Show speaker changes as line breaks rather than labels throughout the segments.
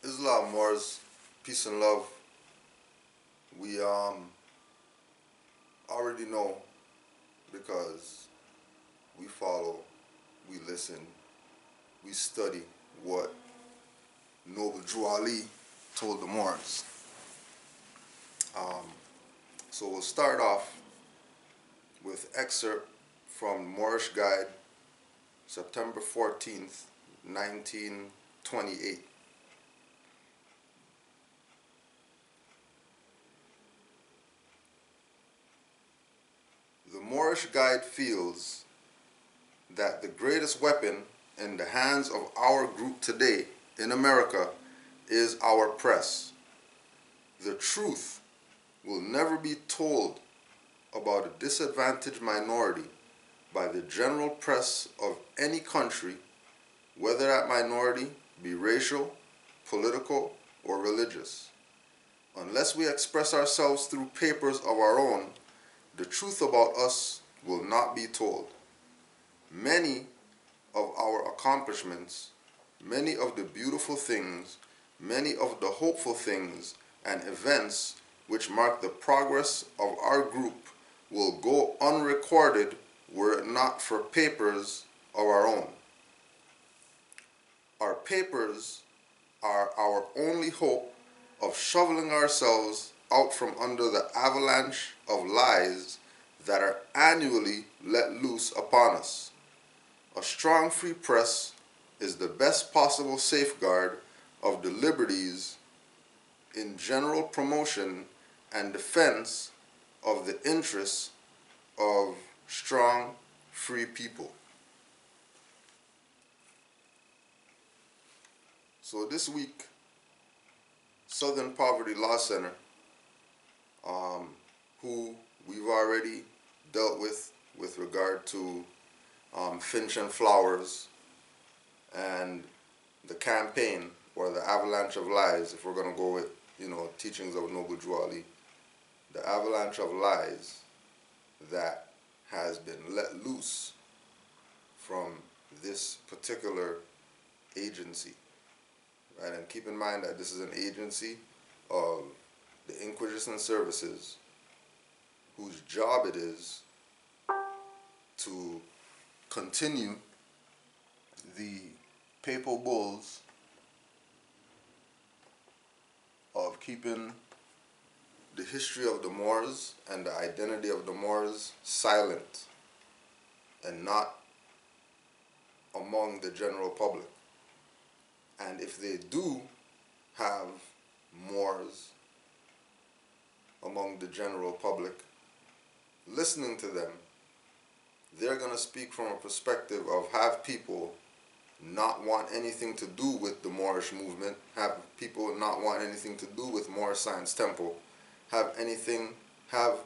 Islam, Moors, peace and love. We already know because we follow, we listen, we study what Noble Drew Ali told the Moors. So we'll start off with excerpt from Moorish Guide, September 14th, 1928. The Moorish Guide feels that the greatest weapon in the hands of our group today in America is our press. The truth will never be told about a disadvantaged minority by the general press of any country, whether that minority be racial, political, or religious. Unless we express ourselves through papers of our own, the truth about us will not be told. Many of our accomplishments, many of the beautiful things, many of the hopeful things and events which mark the progress of our group will go unrecorded were it not for papers of our own. Our papers are our only hope of shoveling ourselves out from under the avalanche of lies that are annually let loose upon us. A strong free press is the best possible safeguard of the liberties in general promotion and defense of the interests of strong free people. So this week, Southern Poverty Law Center, who we've already dealt with regard to Finch and Flowers and the campaign or the avalanche of lies, if we're going to go with, teachings of Noble Drew Ali, the avalanche of lies that has been let loose from this particular agency. Right? And keep in mind that this is an agency of the Inquisition Services whose job it is to continue the papal bulls of keeping the history of the Moors and the identity of the Moors silent and not among the general public. And if they do have Moors among the general public listening to them, they're going to speak from a perspective of have people not want anything to do with the Moorish movement, have people not want anything to do with Moorish Science Temple, have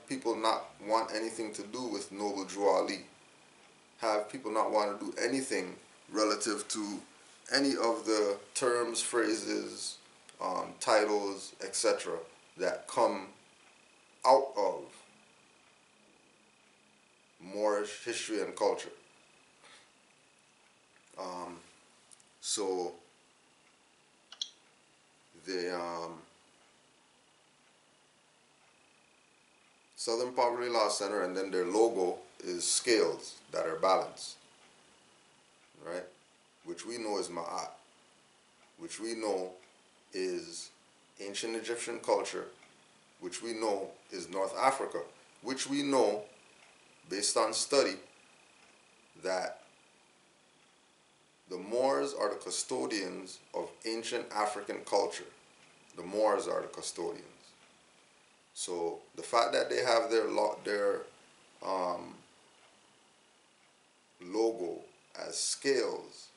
people not want anything to do with Noble Drew Ali, have people not want to do anything relative to any of the terms, phrases, titles, etc. that come out of Moorish history and culture. So the Southern Poverty Law Center, and then their logo is scales that are balanced, right? Which we know is Ma'at, which we know is ancient Egyptian culture, which we know is North Africa, which we know, based on study, that the Moors are the custodians of ancient African culture. The Moors are the custodians. So the fact that they have their logo as scales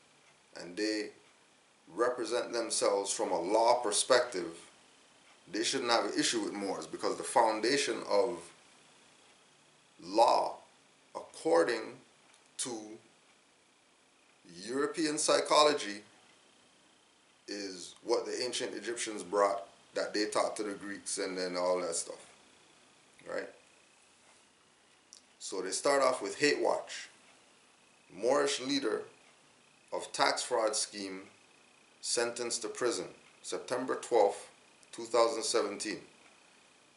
and they represent themselves from a law perspective, they shouldn't have an issue with Moors, because the foundation of law, according to European psychology, is what the ancient Egyptians brought that they taught to the Greeks and then all that stuff, right? So they start off with Hate Watch. Moorish leader of tax fraud scheme sentenced to prison. September 12th, 2017.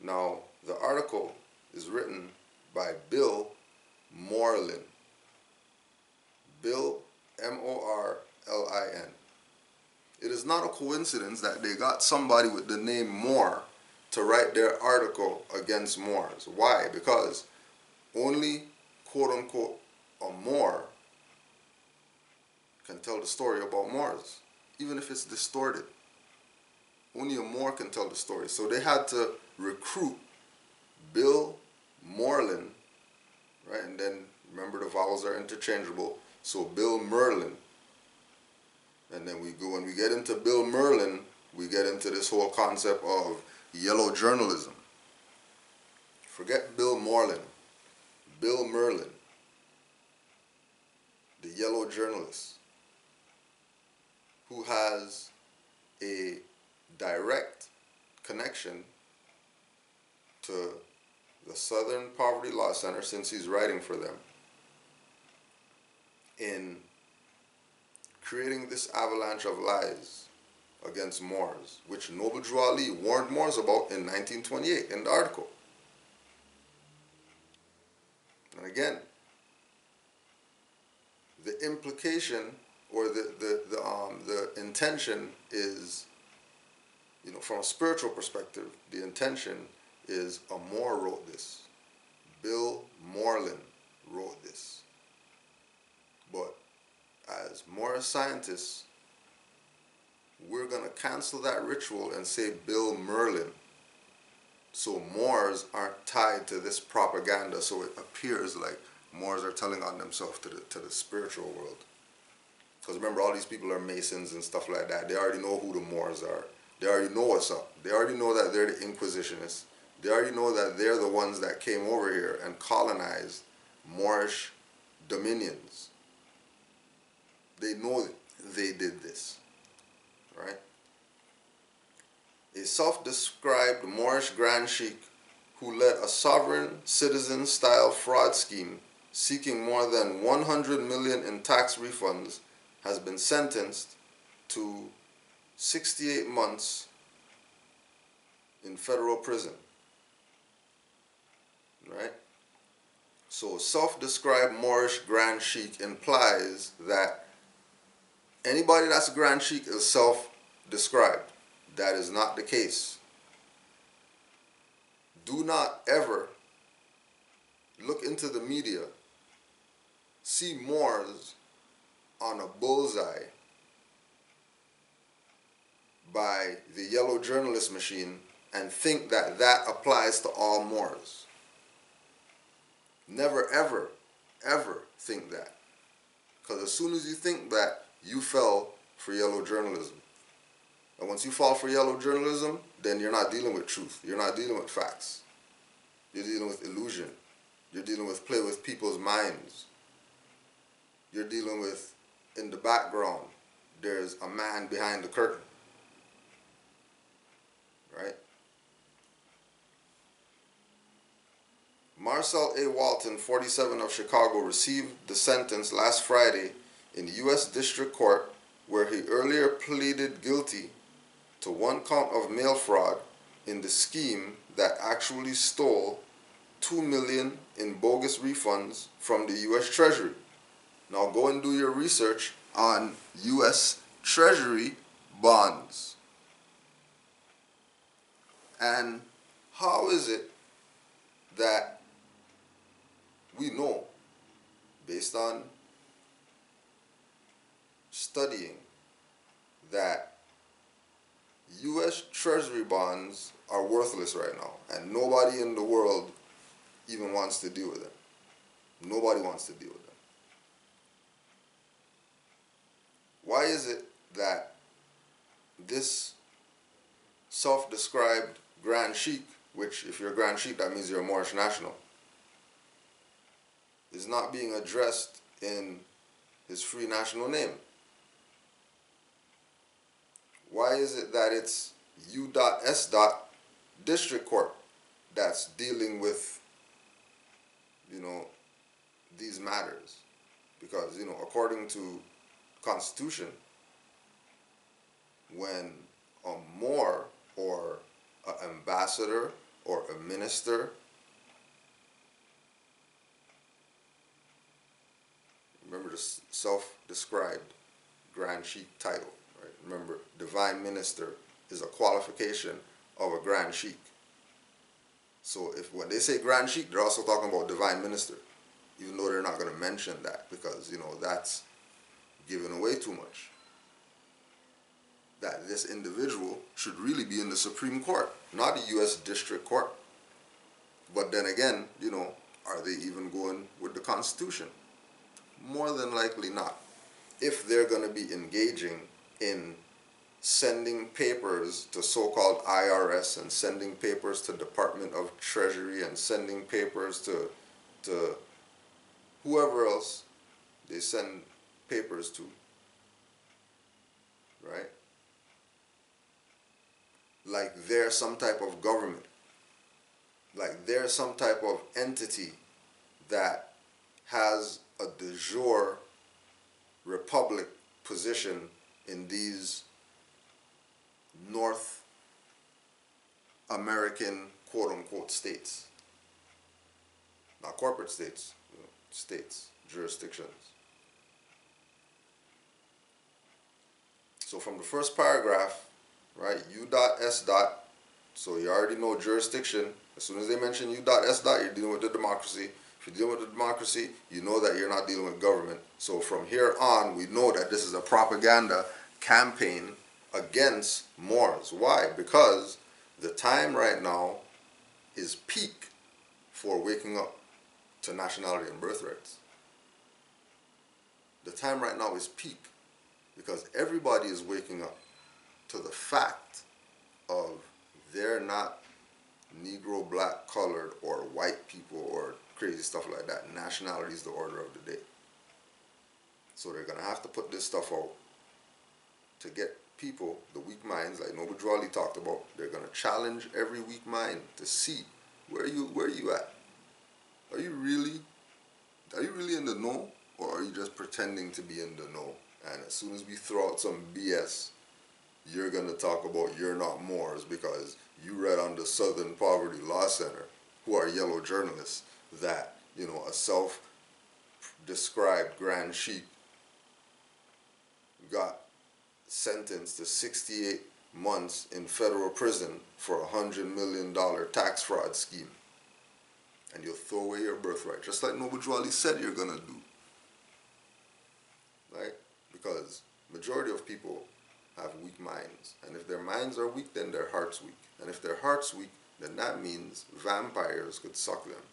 Now, the article is written by Bill MORlin. Bill, MORlin. It is not a coincidence that they got somebody with the name Moore to write their article against Moors. Why? Because only, quote-unquote, a Moor can tell the story about Moors, even if it's distorted. Only a Moor can tell the story. So they had to recruit Bill MORlin, right? And then remember the vowels are interchangeable. So Bill MORlin. And then when we get into Bill MORlin, we get into this whole concept of yellow journalism. Forget Bill MORlin. Bill MORlin, the yellow journalist, who has a direct connection to the Southern Poverty Law Center, since he's writing for them, in creating this avalanche of lies against Moors, which Noble Drew Ali warned Moors about in 1928 in the article. And again, the implication or the intention is, from a spiritual perspective, the intention is a Moor wrote this. Bill MORlin wrote this. But as Moorish scientists, we're going to cancel that ritual and say Bill MORlin, so Moors aren't tied to this propaganda, so it appears like Moors are telling on themselves to the spiritual world. Because remember, all these people are Masons and stuff like that. They already know who the Moors are. They already know what's up. They already know that they're the Inquisitionists. They already know that they're the ones that came over here and colonized Moorish dominions. They know that they did this, right? A self-described Moorish Grand Sheikh who led a sovereign citizen-style fraud scheme seeking more than 100 million in tax refunds has been sentenced to 68 months in federal prison, right? So self-described Moorish Grand Sheikh implies that anybody that's a Grand Sheikh is self-described. That is not the case. Do not ever look into the media, see Moors on a bullseye by the yellow journalist machine and think that that applies to all Moors. Never, ever, ever think that. Because as soon as you think that, you fell for yellow journalism. And once you fall for yellow journalism, then you're not dealing with truth. You're not dealing with facts. You're dealing with illusion. You're dealing with play with people's minds. You're dealing with, in the background, there's a man behind the curtain. Right? Marcel A. Walton, 47, of Chicago, received the sentence last Friday in the U.S. District Court, where he earlier pleaded guilty to one count of mail fraud in the scheme that actually stole $2 million in bogus refunds from the U.S. Treasury. Now go and do your research on U.S. Treasury bonds. And how is it that we know, based on studying, that U.S. Treasury bonds are worthless right now, and nobody in the world even wants to deal with them? Nobody wants to deal with them. Why is it that this self-described Grand Sheikh, which if you're a Grand Sheikh, that means you're a Moorish national, is not being addressed in his free national name? Why is it that it's U.S. District Court that's dealing with, these matters? Because, according to Constitution, when a ambassador or a minister. Remember the self-described Grand Sheik title, right? Remember, divine minister is a qualification of a Grand Sheik. So if when they say Grand Sheik, they're also talking about divine minister, even though they're not going to mention that because, you know, that's giving away too much. That this individual should really be in the Supreme Court, not the U.S. District Court. But then again, you know, are they even going with the Constitution? More than likely not. If they're going to be engaging in sending papers to so-called IRS and sending papers to Department of Treasury and sending papers to whoever else they send papers to, right? Like they're some type of government, like they're some type of entity that has a de jure republic position in these North American quote-unquote states. Not corporate states, you know, states, jurisdictions. So from the first paragraph, right, U.S. So you already know jurisdiction. As soon as they mention U.S. You're dealing with the democracy. If you're dealing with the democracy, you know that you're not dealing with government. So from here on, we know that this is a propaganda campaign against Moors. Why? Because the time right now is peak for waking up to nationality and birthrights. The time right now is peak because everybody is waking up to the fact of they're not Negro, black, colored, or white people, or crazy stuff like that. Nationality is the order of the day. So they're going to have to put this stuff out to get people, the weak minds, like Noble Drawley talked about. They're going to challenge every weak mind to see where you at. Are you really in the know, or are you just pretending to be in the know? And as soon as we throw out some BS, you're going to talk about you're not Moors because you read on the Southern Poverty Law Center, who are yellow journalists, that, you know, a self-described Grand Sheik got sentenced to 68 months in federal prison for a $100 million tax fraud scheme. And you'll throw away your birthright, just like Noble Drawley said you're going to do. Right? Because majority of people have weak minds. And if their minds are weak, then their heart's weak. And if their heart's weak, then that means vampires could suck them.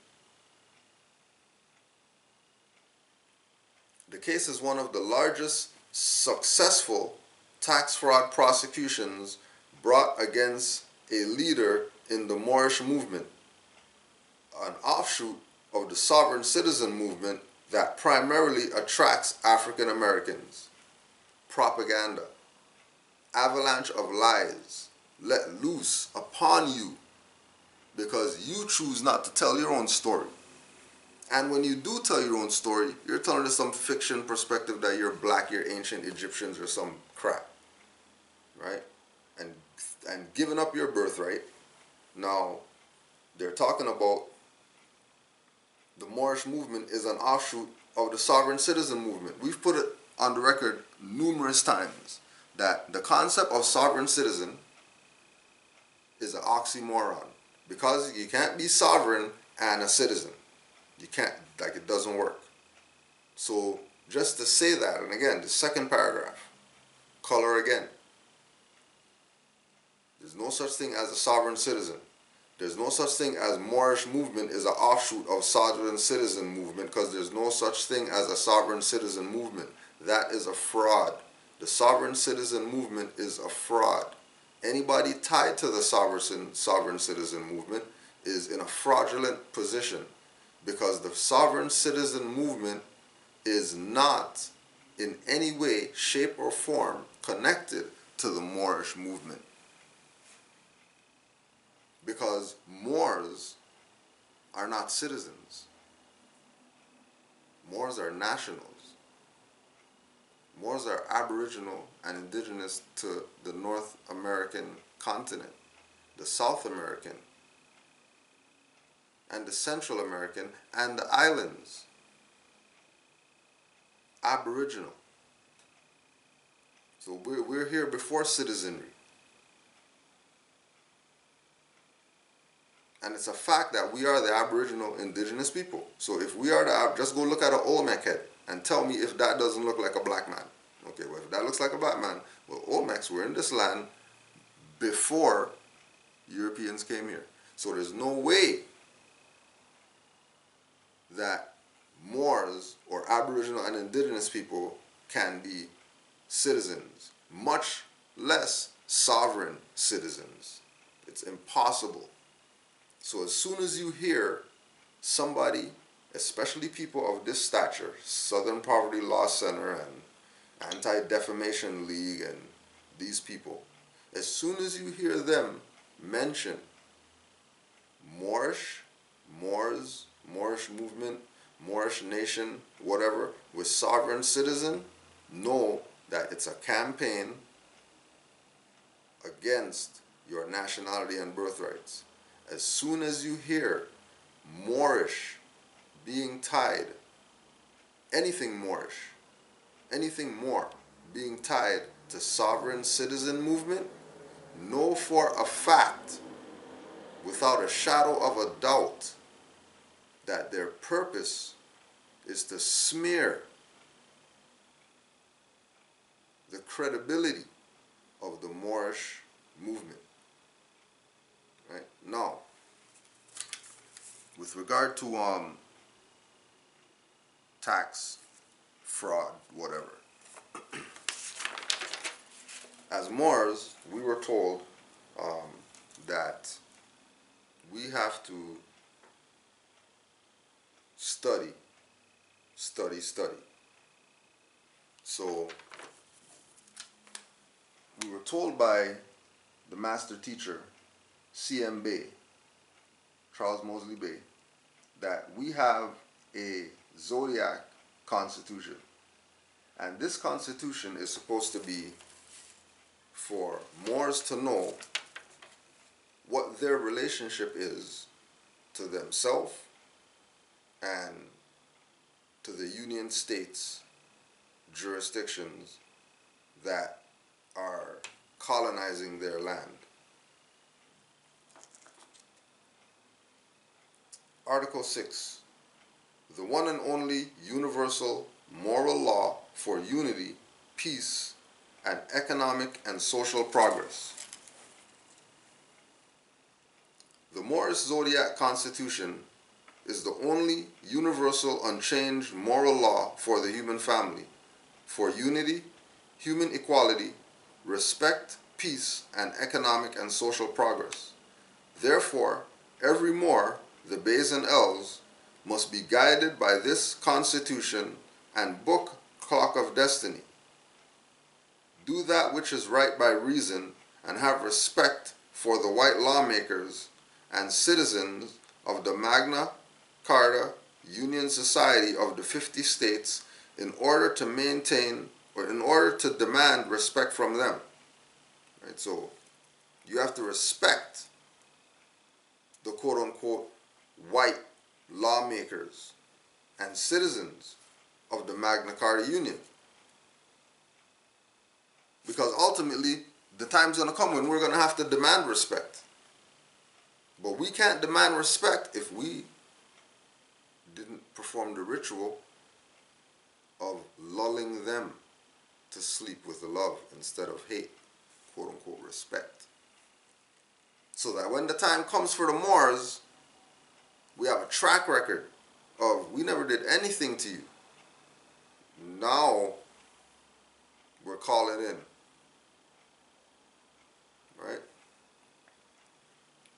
The case is one of the largest successful tax fraud prosecutions brought against a leader in the Moorish movement, an offshoot of the sovereign citizen movement that primarily attracts African Americans. Propaganda, avalanche of lies let loose upon you because you choose not to tell your own story. And when you do tell your own story, you're telling us some fiction perspective that you're black, you're ancient Egyptians or some crap, right? And giving up your birthright. Now, they're talking about the Moorish movement is an offshoot of the sovereign citizen movement. We've put it on the record numerous times that the concept of sovereign citizen is an oxymoron because you can't be sovereign and a citizen. You can't, like, it doesn't work. So just to say that, and again, the second paragraph, color again. There's no such thing as a sovereign citizen. There's no such thing as Moorish movement is an offshoot of sovereign citizen movement because there's no such thing as a sovereign citizen movement. That is a fraud. The sovereign citizen movement is a fraud. Anybody tied to the sovereign citizen movement is in a fraudulent position because the sovereign citizen movement is not in any way, shape, or form connected to the Moorish movement. Because Moors are not citizens. Moors are nationals. Moors are aboriginal and indigenous to the North American continent, the South American and the Central American and the islands. Aboriginal. So we're here before citizenry. And it's a fact that we are the Aboriginal indigenous people. So if we are the, just go look at an Olmec head and tell me if that doesn't look like a black man. Okay, well if that looks like a black man, well Olmecs were in this land before Europeans came here. So there's no way that Moors or Aboriginal and indigenous people can be citizens, much less sovereign citizens. It's impossible. So as soon as you hear somebody, especially people of this stature, Southern Poverty Law Center and Anti-Defamation League and these people, as soon as you hear them mention Moorish, Moors, Moorish movement, Moorish nation, whatever, with sovereign citizen, know that it's a campaign against your nationality and birthrights. As soon as you hear Moorish being tied, anything Moorish, anything more being tied to sovereign citizen movement, know for a fact, without a shadow of a doubt, that their purpose is to smear the credibility of the Moorish movement. Right? Now, with regard to tax, fraud, whatever, as Moors, we were told that we have to study. So we were told by the master teacher, C.M. Bay, Charles Mosley Bay, that we have a zodiac constitution. And this constitution is supposed to be for Moors to know what their relationship is to themselves and to the Union States jurisdictions that are colonizing their land. Article 6. The one and only universal moral law for unity, peace, and economic and social progress. The Moorish Zodiac Constitution is the only universal, unchanged moral law for the human family, for unity, human equality, respect, peace, and economic and social progress. Therefore, every Moor, the Bays and Elves, must be guided by this Constitution and book clock of destiny. Do that which is right by reason, and have respect for the white lawmakers and citizens of the Magna Carta Union Society of the 50 states in order to maintain or in order to demand respect from them. Right? So you have to respect the quote-unquote white lawmakers and citizens of the Magna Carta Union. Because ultimately, the time's going to come when we're going to have to demand respect. But we can't demand respect if we didn't perform the ritual of lulling them to sleep with love instead of hate, quote-unquote respect. So that when the time comes for the Moors, we have a track record of we never did anything to you. Now we're calling in. Right?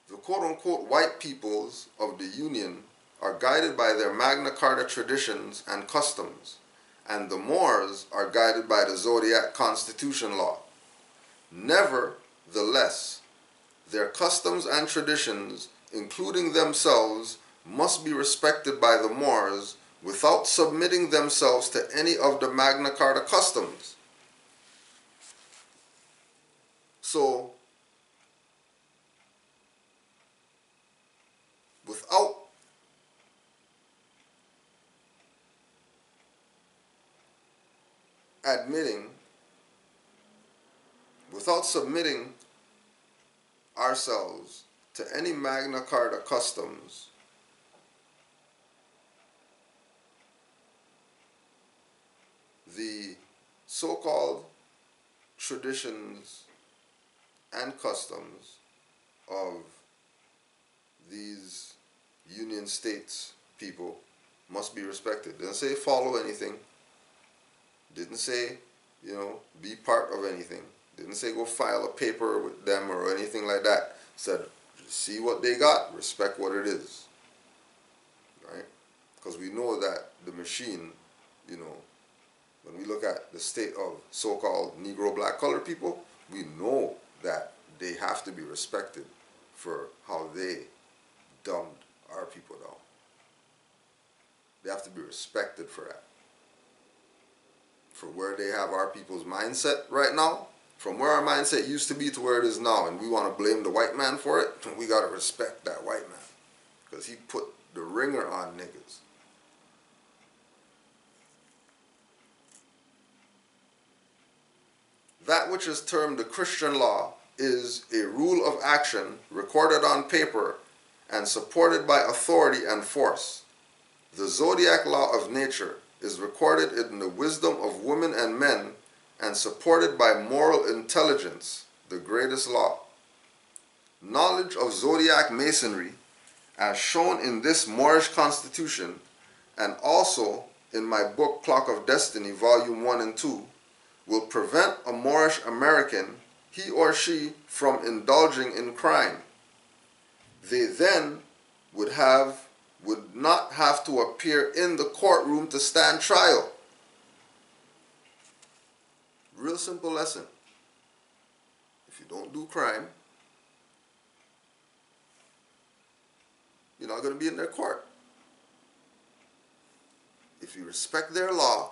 The quote-unquote white peoples of the Union are guided by their Magna Carta traditions and customs, and the Moors are guided by the Zodiac Constitution law. Nevertheless, their customs and traditions, including themselves, must be respected by the Moors without submitting themselves to any of the Magna Carta customs. So, without admitting, without submitting ourselves to any Magna Carta customs, the so-called traditions and customs of these Union States people must be respected. Didn't say follow anything. Didn't say, be part of anything. Didn't say go file a paper with them or anything like that. Said, see what they got, respect what it is. Right? Because we know that the machine, when we look at the state of so-called Negro, black, colored people, we know that they have to be respected for how they dumbed our people down. They have to be respected for that. For where they have our people's mindset right now, from where our mindset used to be to where it is now, and we want to blame the white man for it, we got to respect that white man. Because he put the ringer on niggas. That which is termed the Christian law is a rule of action recorded on paper and supported by authority and force. The zodiac law of nature is recorded in the wisdom of women and men and supported by moral intelligence, the greatest law. Knowledge of zodiac masonry, as shown in this Moorish constitution and also in my book Clock of Destiny, Volume 1 and 2, will prevent a Moorish American, he or she, from indulging in crime. They then would not have to appear in the courtroom to stand trial. Real simple lesson. If you don't do crime, you're not going to be in their court. If you respect their law,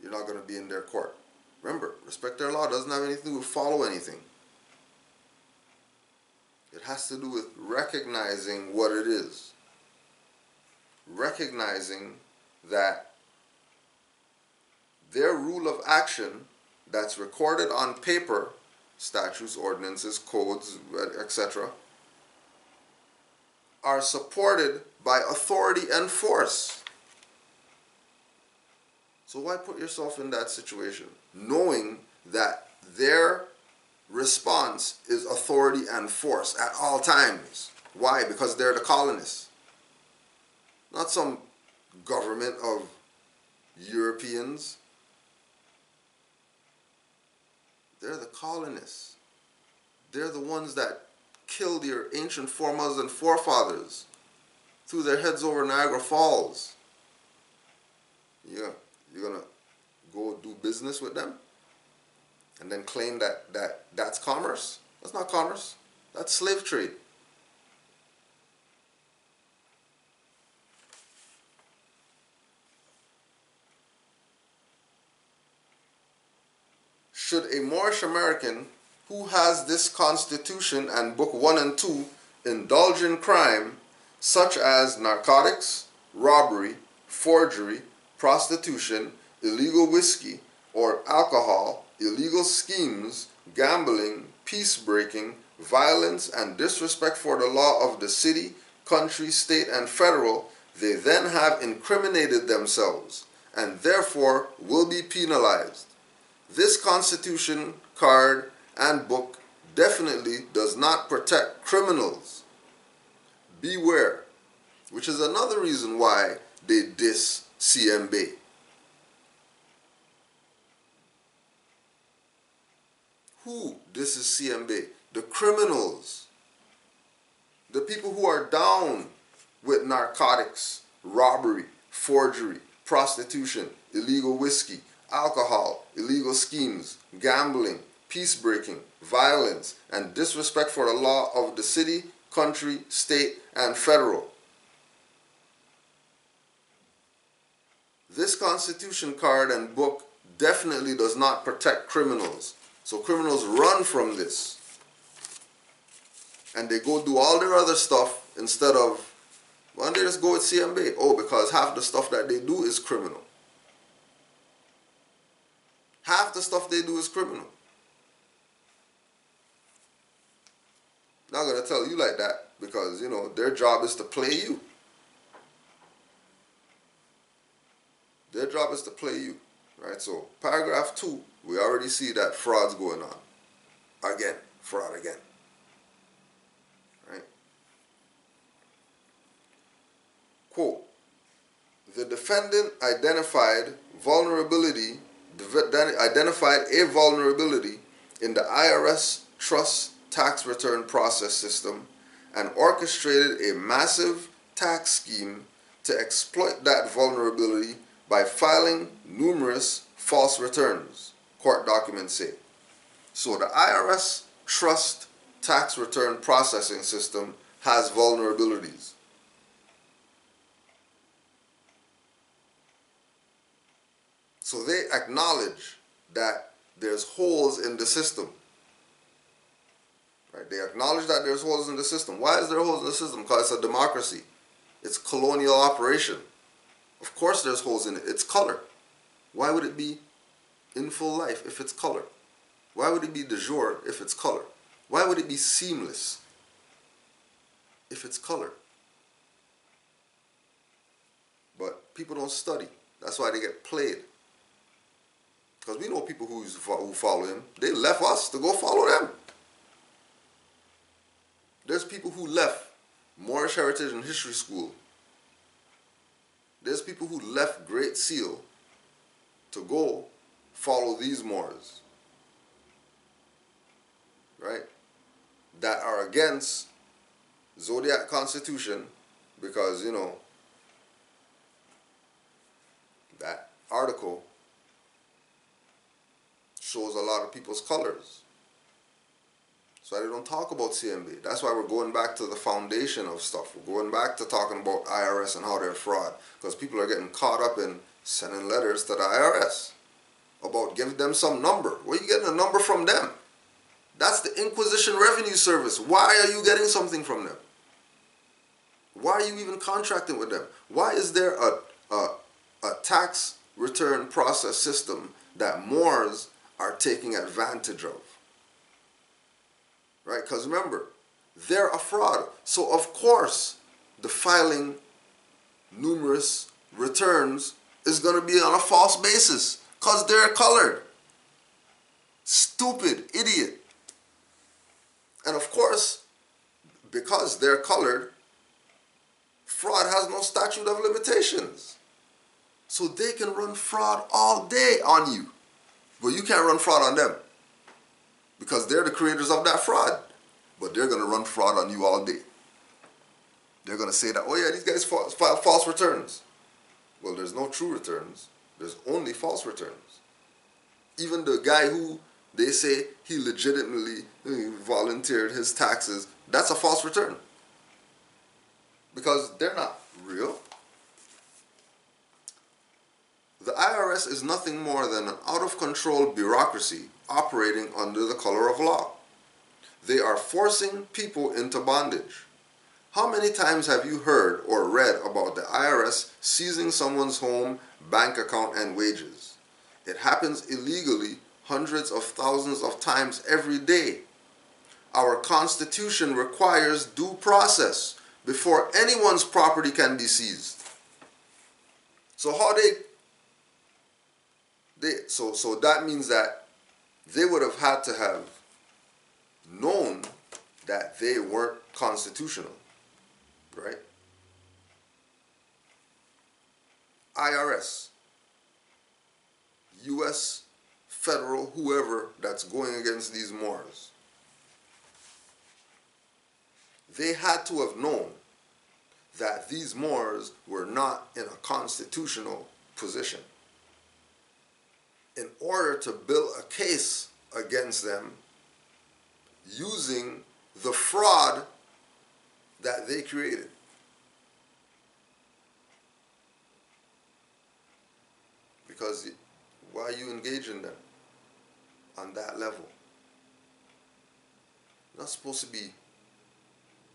you're not going to be in their court. Remember, respect their law doesn't have anything to do with follow anything. It has to do with recognizing what it is. Recognizing that their rule of action that's recorded on paper, statutes, ordinances, codes, etc., are supported by authority and force. So why put yourself in that situation, knowing that their response is authority and force at all times? Why? Because they're the colonists. Not some government of Europeans. They're the colonists. They're the ones that killed your ancient foremothers and forefathers, threw their heads over Niagara Falls. Yeah, you're going to go do business with them and then claim that's commerce? That's not commerce. That's slave trade. Should a Moorish American who has this Constitution and Book 1 and 2 indulge in crime such as narcotics, robbery, forgery, prostitution, illegal whiskey or alcohol, illegal schemes, gambling, peace-breaking, violence, and disrespect for the law of the city, country, state, and federal, they then have incriminated themselves and therefore will be penalized. This Constitution, card, and book definitely does not protect criminals. Beware, which is another reason why they diss CMB. Who disses CMB? The criminals. The people who are down with narcotics, robbery, forgery, prostitution, illegal whiskey, alcohol, illegal schemes, gambling, peace-breaking, violence, and disrespect for the law of the city, country, state, and federal. This Constitution card and book definitely does not protect criminals. So criminals run from this. And they go do all their other stuff instead of, well, they just go with CMB. Oh, because half the stuff that they do is criminal. Half the stuff they do is criminal. Not going to tell you like that because, you know, their job is to play you. Their job is to play you, right? So paragraph 2, we already see that fraud's going on. Again, fraud again, right? Quote, the defendant identified a vulnerability in the IRS trust tax return process system and orchestrated a massive tax scheme to exploit that vulnerability by filing numerous false returns, court documents say. So the IRS trust tax return processing system has vulnerabilities. So they acknowledge that there's holes in the system. Right? They acknowledge that there's holes in the system. Why is there holes in the system? Because it's a democracy. It's colonial operation. Of course there's holes in it. It's color. Why would it be in full life if it's color? Why would it be de jour if it's color? Why would it be seamless if it's color? But people don't study. That's why they get played. Because we know people who follow him. They left us to go follow them. There's people who left Moorish Heritage and History School. There's people who left Great Seal to go follow these Moors. Right? That are against Zodiac Constitution because, you know, that article shows a lot of people's colors. So they don't talk about CMB. That's why we're going back to the foundation of stuff. We're going back to talking about IRS and how they're fraud. Because people are getting caught up in sending letters to the IRS about giving them some number. Where are you getting a number from them? That's the Inquisition Revenue Service. Why are you getting something from them? Why are you even contracting with them? Why is there a tax return process system that Moors are taking advantage of? Right? Because remember, they're a fraud. So of course, the filing numerous returns is going to be on a false basis. Because they're colored. Stupid, idiot. And of course, because they're colored, fraud has no statute of limitations. So they can run fraud all day on you. But you can't run fraud on them. Because they're the creators of that fraud. But they're going to run fraud on you all day. They're going to say that, oh yeah, these guys file false returns. Well, there's no true returns. There's only false returns. Even the guy who they say he legitimately volunteered his taxes, that's a false return. Because they're not real. The IRS is nothing more than an out-of-control bureaucracy operating under the color of law. They are forcing people into bondage. How many times have you heard or read about the IRS seizing someone's home, bank account, and wages? It happens illegally hundreds of thousands of times every day. Our Constitution requires due process before anyone's property can be seized. So how so that means that they would have had to have known that they weren't constitutional, right? IRS, U.S. federal, whoever that's going against these Moors, they had to have known that these Moors were not in a constitutional position. In order to build a case against them using the fraud that they created. Because why are you engaging them on that level? You're not supposed to be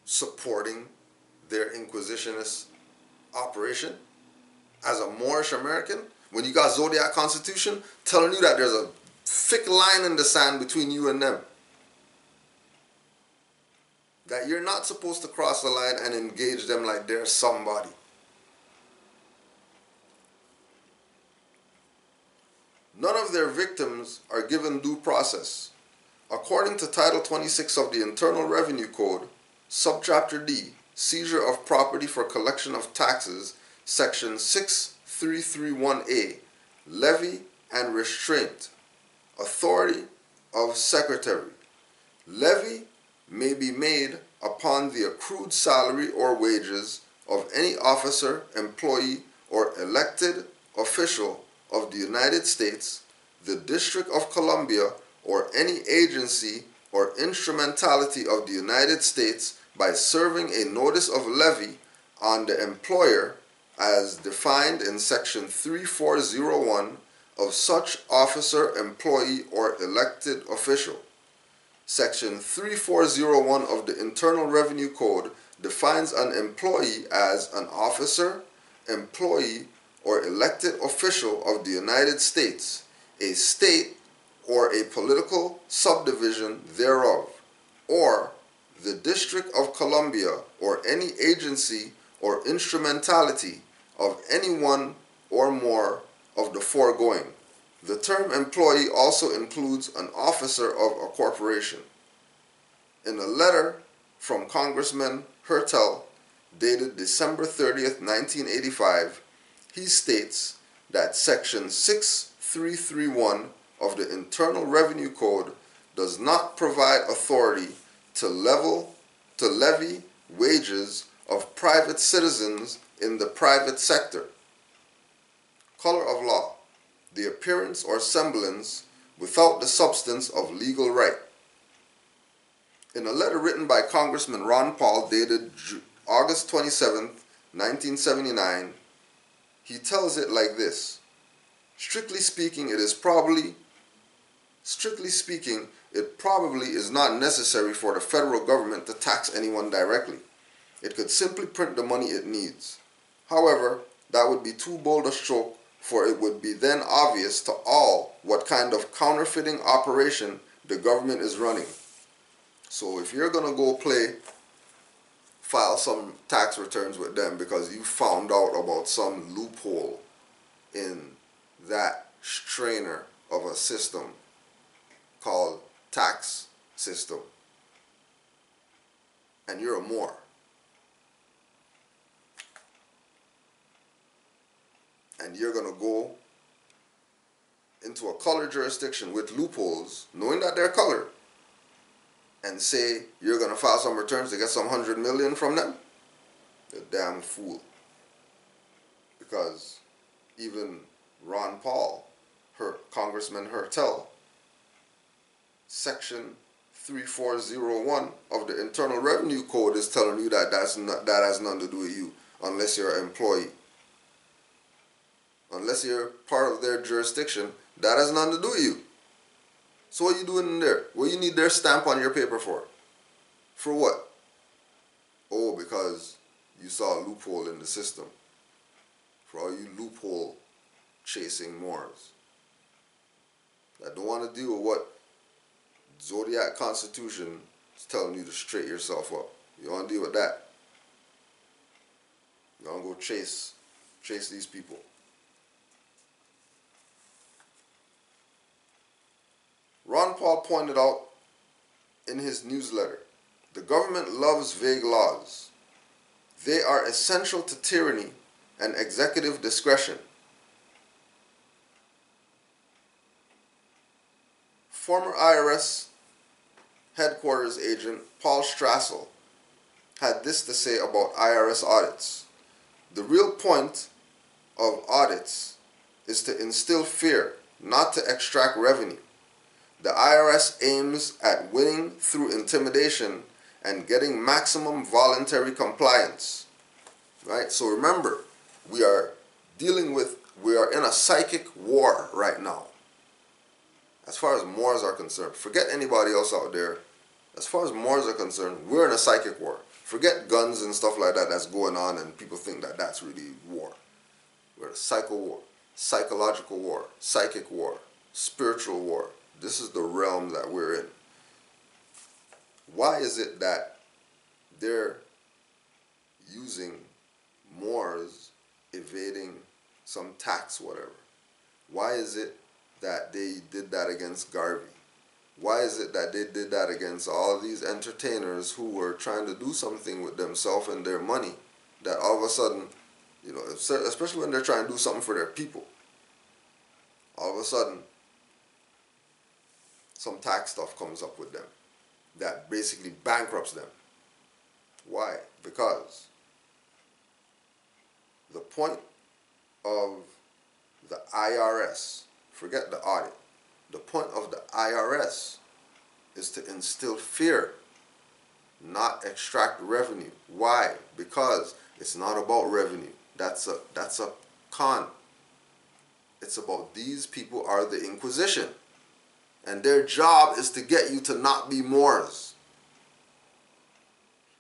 supporting their inquisitionist operation as a Moorish American. When you got Zodiac Constitution telling you that there's a thick line in the sand between you and them. That you're not supposed to cross the line and engage them like they're somebody. None of their victims are given due process. According to Title 26 of the Internal Revenue Code, Subchapter D, Seizure of Property for Collection of Taxes, Section 6331A, Levy and Restraint, Authority of Secretary. Levy may be made upon the accrued salary or wages of any officer, employee, or elected official of the United States, the District of Columbia, or any agency or instrumentality of the United States by serving a notice of levy on the employer as defined in Section 3401 of such officer, employee, or elected official. Section 3401 of the Internal Revenue Code defines an employee as an officer, employee, or elected official of the United States, a state or a political subdivision thereof, or the District of Columbia, or any agency or instrumentality of any one or more of the foregoing. The term employee also includes an officer of a corporation. In a letter from Congressman Hertel, dated December 30th, 1985, he states that Section 6331 of the Internal Revenue Code does not provide authority to levy wages of private citizens in the private sector. Color of law: the appearance or semblance without the substance of legal right. In a letter written by Congressman Ron Paul dated August 27, 1979, he tells it like this: Strictly speaking, it probably is not necessary for the federal government to tax anyone directly. It could simply print the money it needs. However, that would be too bold a stroke, for it would be then obvious to all what kind of counterfeiting operation the government is running. So if you're going to go file some tax returns with them because you found out about some loophole in that strainer of a system called tax system, and you're a Moor, and you're going to go into a colored jurisdiction with loopholes, knowing that they're colored, and say you're going to file some returns to get some $100 million from them, you're a damn fool. Because even Ron Paul, Congressman Hertel, Section 3401 of the Internal Revenue Code is telling you that that has nothing to do with you unless you're an employee. Unless you're part of their jurisdiction, that has nothing to do with you. So what are you doing in there? What do you need their stamp on your paper for? For what? Oh, because you saw a loophole in the system. For all you loophole chasing Moors that don't want to deal with what Zodiac Constitution is telling you to straighten yourself up. You want to deal with that? You want to go chase these people. Ron Paul pointed out in his newsletter, the government loves vague laws. They are essential to tyranny and executive discretion. Former IRS headquarters agent Paul Strassel had this to say about IRS audits. The real point of audits is to instill fear, not to extract revenue. The IRS aims at winning through intimidation and getting maximum voluntary compliance. Right? So remember, we are in a psychic war right now. As far as Moors are concerned, forget anybody else out there. As far as Moors are concerned, we're in a psychic war. Forget guns and stuff like that that's going on and people think that that's really war. We're in a psycho war. psychological war, psychic war, spiritual war. This is the realm that we're in. Why is it that they're using Moors evading some tax, whatever? Why is it that they did that against Garvey? Why is it that they did that against all these entertainers who were trying to do something with themselves and their money, that all of a sudden, you know, especially when they're trying to do something for their people, all of a sudden some tax stuff comes up with them that basically bankrupts them. Why? Because the point of the IRS, forget the audit, the point of the IRS is to instill fear, not extract revenue. Why? Because it's not about revenue. That's a con. It's about these people are the Inquisition, and their job is to get you to not be Moors.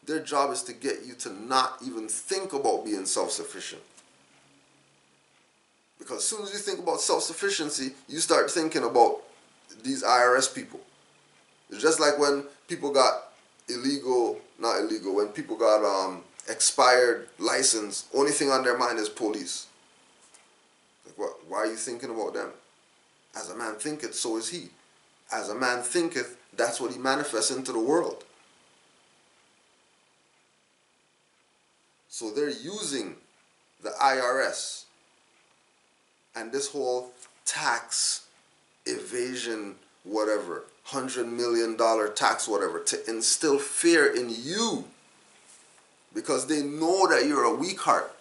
Their job is to get you to not even think about being self-sufficient. Because as soon as you think about self-sufficiency, you start thinking about these IRS people. It's just like when people got when people got expired license, only thing on their mind is police. Like, what? Why are you thinking about them? As a man thinketh, so is he. As a man thinketh, that's what he manifests into the world. So they're using the IRS and this whole tax evasion, whatever, $100 million tax, whatever, to instill fear in you, because they know that you're a weak heart,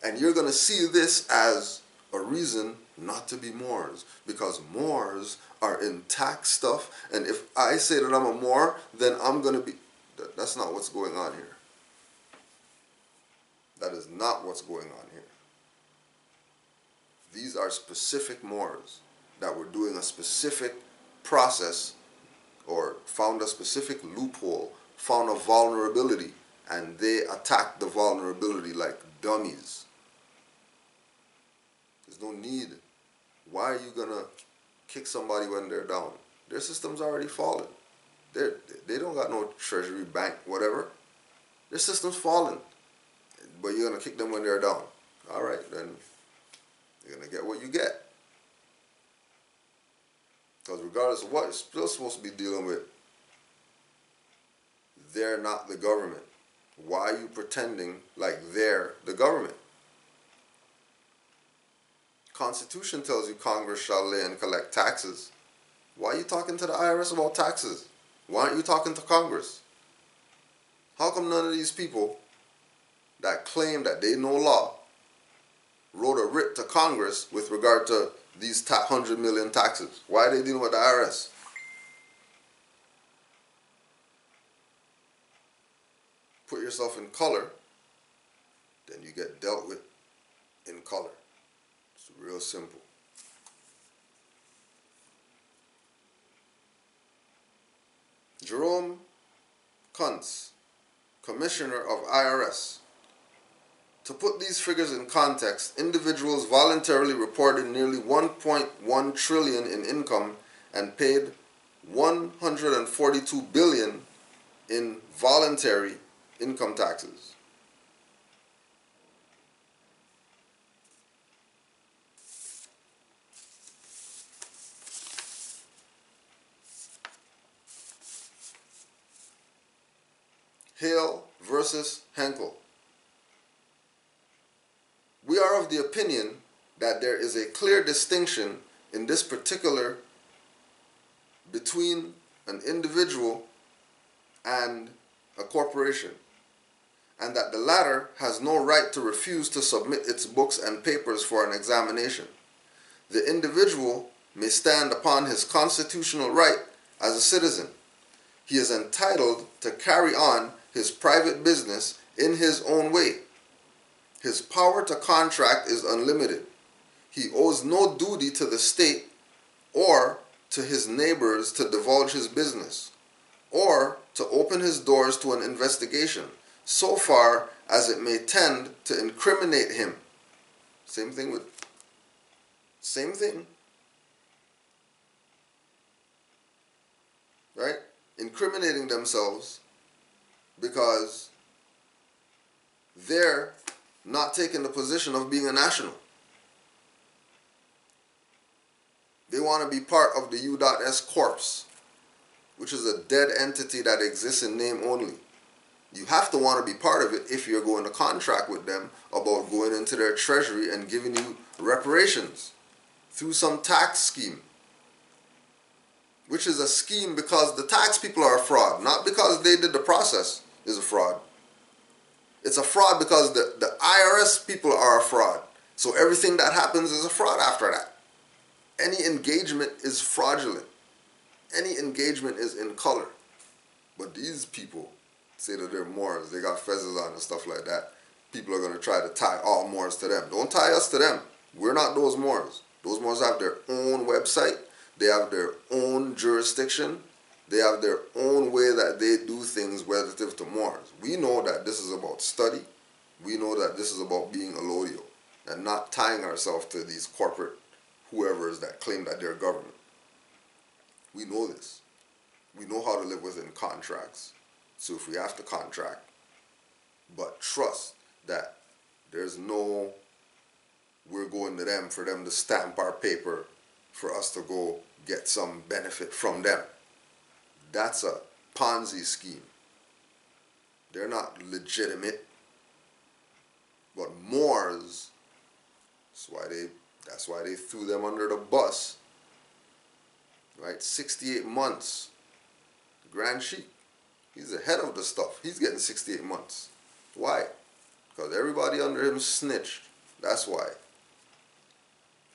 and you're going to see this as a reason not to be Moors, because Moors are in tax stuff, and if I say that I'm a Moor, then I'm going to be... That's not what's going on here. That is not what's going on here. These are specific Moors that were doing a specific process, or found a specific loophole, found a vulnerability, and they attacked the vulnerability like dummies. There's no need. Why are you gonna kick somebody when they're down? Their system's already fallen. They don't got no treasury, bank, whatever. Their system's fallen. But you're gonna kick them when they're down. All right, then you're gonna get what you get. Because regardless of what, you're still supposed to be dealing with, they're not the government. Why are you pretending like they're the government? Constitution tells you Congress shall lay and collect taxes. Why are you talking to the IRS about taxes? Why aren't you talking to Congress? How come none of these people that claim that they know law wrote a writ to Congress with regard to these 100 million taxes? Why are they dealing with the IRS? Put yourself in color, then you get dealt with in color. It's real simple. Jerome Kuntz, Commissioner of IRS. To put these figures in context, individuals voluntarily reported nearly 1.1 trillion in income and paid 142 billion in voluntary income taxes. Hale versus Henkel. We are of the opinion that there is a clear distinction in this particular between an individual and a corporation, and that the latter has no right to refuse to submit its books and papers for an examination. The individual may stand upon his constitutional right as a citizen. He is entitled to carry on his private business in his own way. His power to contract is unlimited. He owes no duty to the state or to his neighbors to divulge his business, or to open his doors to an investigation, so far as it may tend to incriminate him. Same thing with Same thing. Right? Incriminating themselves because they're not taking the position of being a national. They want to be part of the U.S. Corps, which is a dead entity that exists in name only. You have to want to be part of it if you're going to contract with them about going into their treasury and giving you reparations through some tax scheme. Which is a scheme because the tax people are a fraud, not because they did the process is a fraud. It's a fraud because the IRS people are a fraud. So everything that happens is a fraud after that. Any engagement is fraudulent. Any engagement is in color. But these people say that they're Moors, they got feathers on and stuff like that. People are going to try to tie all Moors to them. Don't tie us to them. We're not those Moors. Those Moors have their own website. They have their own jurisdiction. They have their own way that they do things relative to Moors. We know that this is about study. We know that this is about being allodial and not tying ourselves to these corporate whoever's that claim that they're government. We know this. We know how to live within contracts. So if we have to contract, but trust that there's no, we're going to them for them to stamp our paper for us to go get some benefit from them. That's a Ponzi scheme. They're not legitimate. But Moors, that's why they threw them under the bus. Right? 68 months. The Grand Sheik, he's the head of the stuff. He's getting 68 months. Why? Because everybody under him snitched. That's why.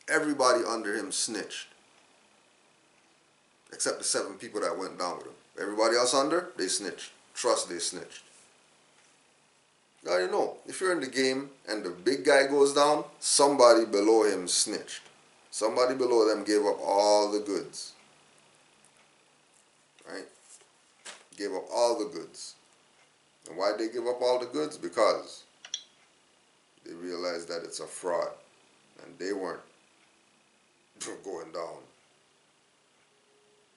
Everybody under him snitched. Except the 7 people that went down with him. Everybody else under, they snitched. Trust, they snitched. Now you know, if you're in the game and the big guy goes down, somebody below him snitched. Somebody below them gave up all the goods. Right? Gave up all the goods. And why they give up all the goods? Because they realized that it's a fraud. And they weren't going down.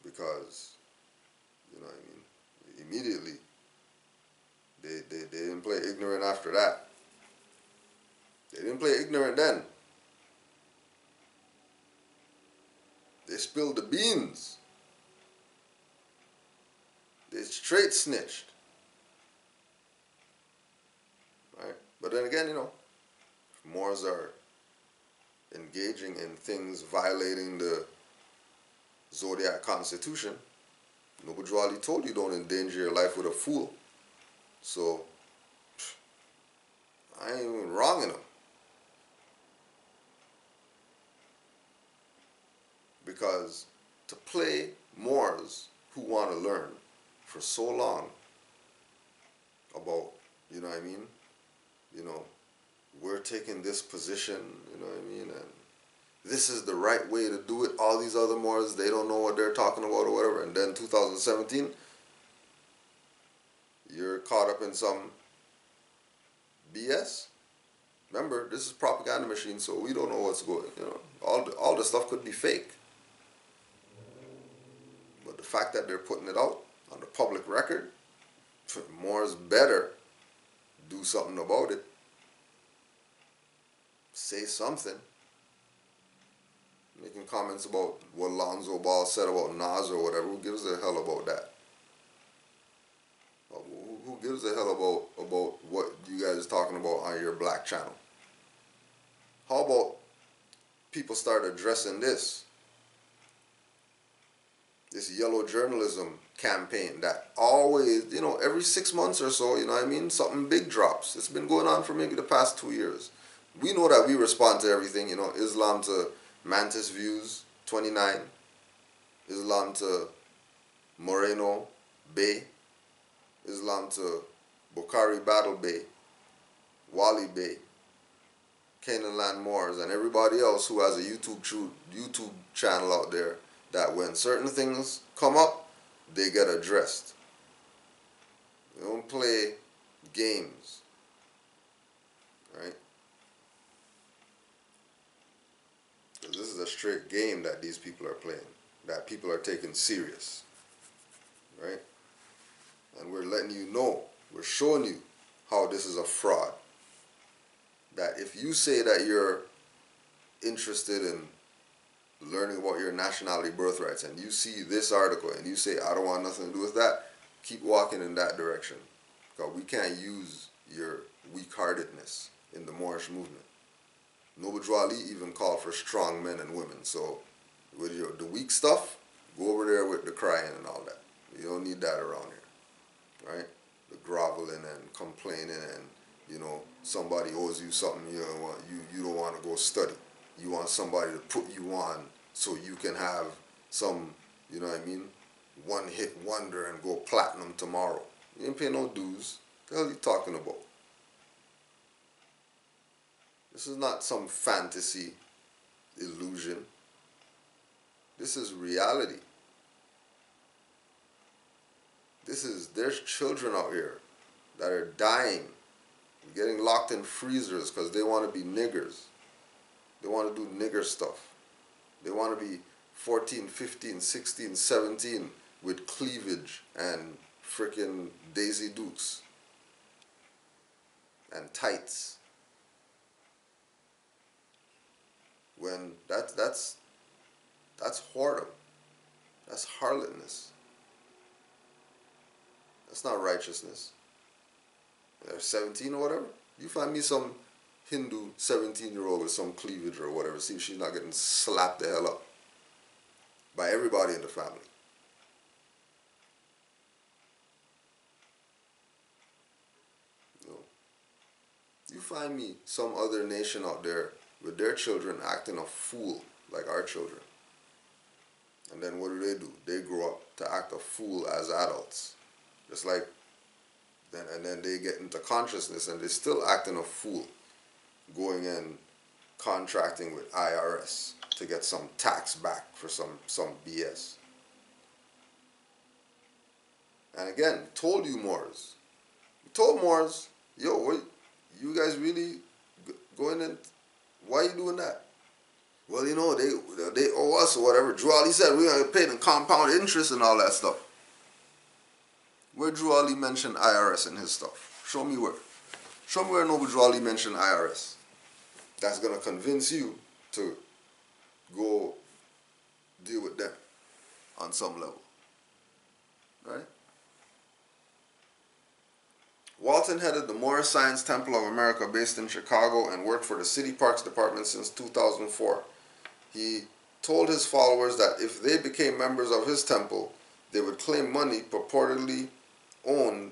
Because, you know what I mean, immediately, they didn't play ignorant after that. They didn't play ignorant then. They spilled the beans. They straight snitched. Right? But then again, you know, if Moors are engaging in things violating the Zodiac Constitution, Nobujwali told you don't endanger your life with a fool. So, I ain't even wronging them. Because to play Moors who want to learn for so long about, you know what I mean? You know, we're taking this position, you know what I mean? And this is the right way to do it. All these other Moors, they don't know what they're talking about or whatever. And then 2017, you're caught up in some BS. Remember, this is propaganda machine, so we don't know what's going, you know. All the stuff could be fake. But the fact that they're putting it out on the public record, Moors better do something about it. Say something. Making comments about what Lonzo Ball said about Nas or whatever. Who gives a hell about that? Who gives a hell about what you guys are talking about on your black channel? How about people start addressing this yellow journalism campaign that always, you know, every 6 months or so, you know what I mean, something big drops. It's been going on for maybe the past 2 years. We know that we respond to everything, you know, Islam to Mantis Views 29, Islam to Moreno Bay, Islam to Bukhari Battle Bay, Wali Bay, Canaanland Moors, and everybody else who has a YouTube channel out there, that when certain things come up, they get addressed. They don't play games, right? Because this is a straight game that these people are playing, that people are taking serious, right? And we're letting you know, we're showing you how this is a fraud. That if you say that you're interested in learning about your nationality birthrights and you see this article and you say, I don't want nothing to do with that, keep walking in that direction. Because we can't use your weak-heartedness in the Moorish movement. Noble Drew Ali even called for strong men and women. So with the weak stuff, go over there with the crying and all that. You don't need that around here, right? The groveling and complaining and, you know, somebody owes you something you don't want to go study. You want somebody to put you on so you can have some, you know what I mean, one-hit wonder and go platinum tomorrow. You ain't paying no dues. What the hell are you talking about? This is not some fantasy illusion. This is reality. There's children out here that are dying, getting locked in freezers because they want to be niggers. They want to do nigger stuff. They want to be 14, 15, 16, 17 with cleavage and freaking Daisy Dukes and tights. When that's whoredom. That's harlotness. That's not righteousness. They're 17 or whatever. You find me some Hindu 17-year-old with some cleavage or whatever. See if she's not getting slapped the hell up by everybody in the family. You find me some other nation out there with their children acting a fool like our children. And then what do? They grow up to act a fool as adults. Just like, and then they get into consciousness and they're still acting a fool, going and contracting with IRS to get some tax back for some BS. And again, told you Moors. We told Moors, yo, what, you guys really going in? Why are you doing that? Well, you know, they owe us or whatever. Drew Ali said we're going to pay them compound interest and all that stuff. Where Drew Ali mentioned IRS in his stuff? Show me where. Show me where Noble Drew Ali mentioned IRS. That's going to convince you to go deal with them on some level. Right? Walton headed the Moorish Science Temple of America based in Chicago and worked for the City Parks Department since 2004. He told his followers that if they became members of his temple, they would claim money purportedly owned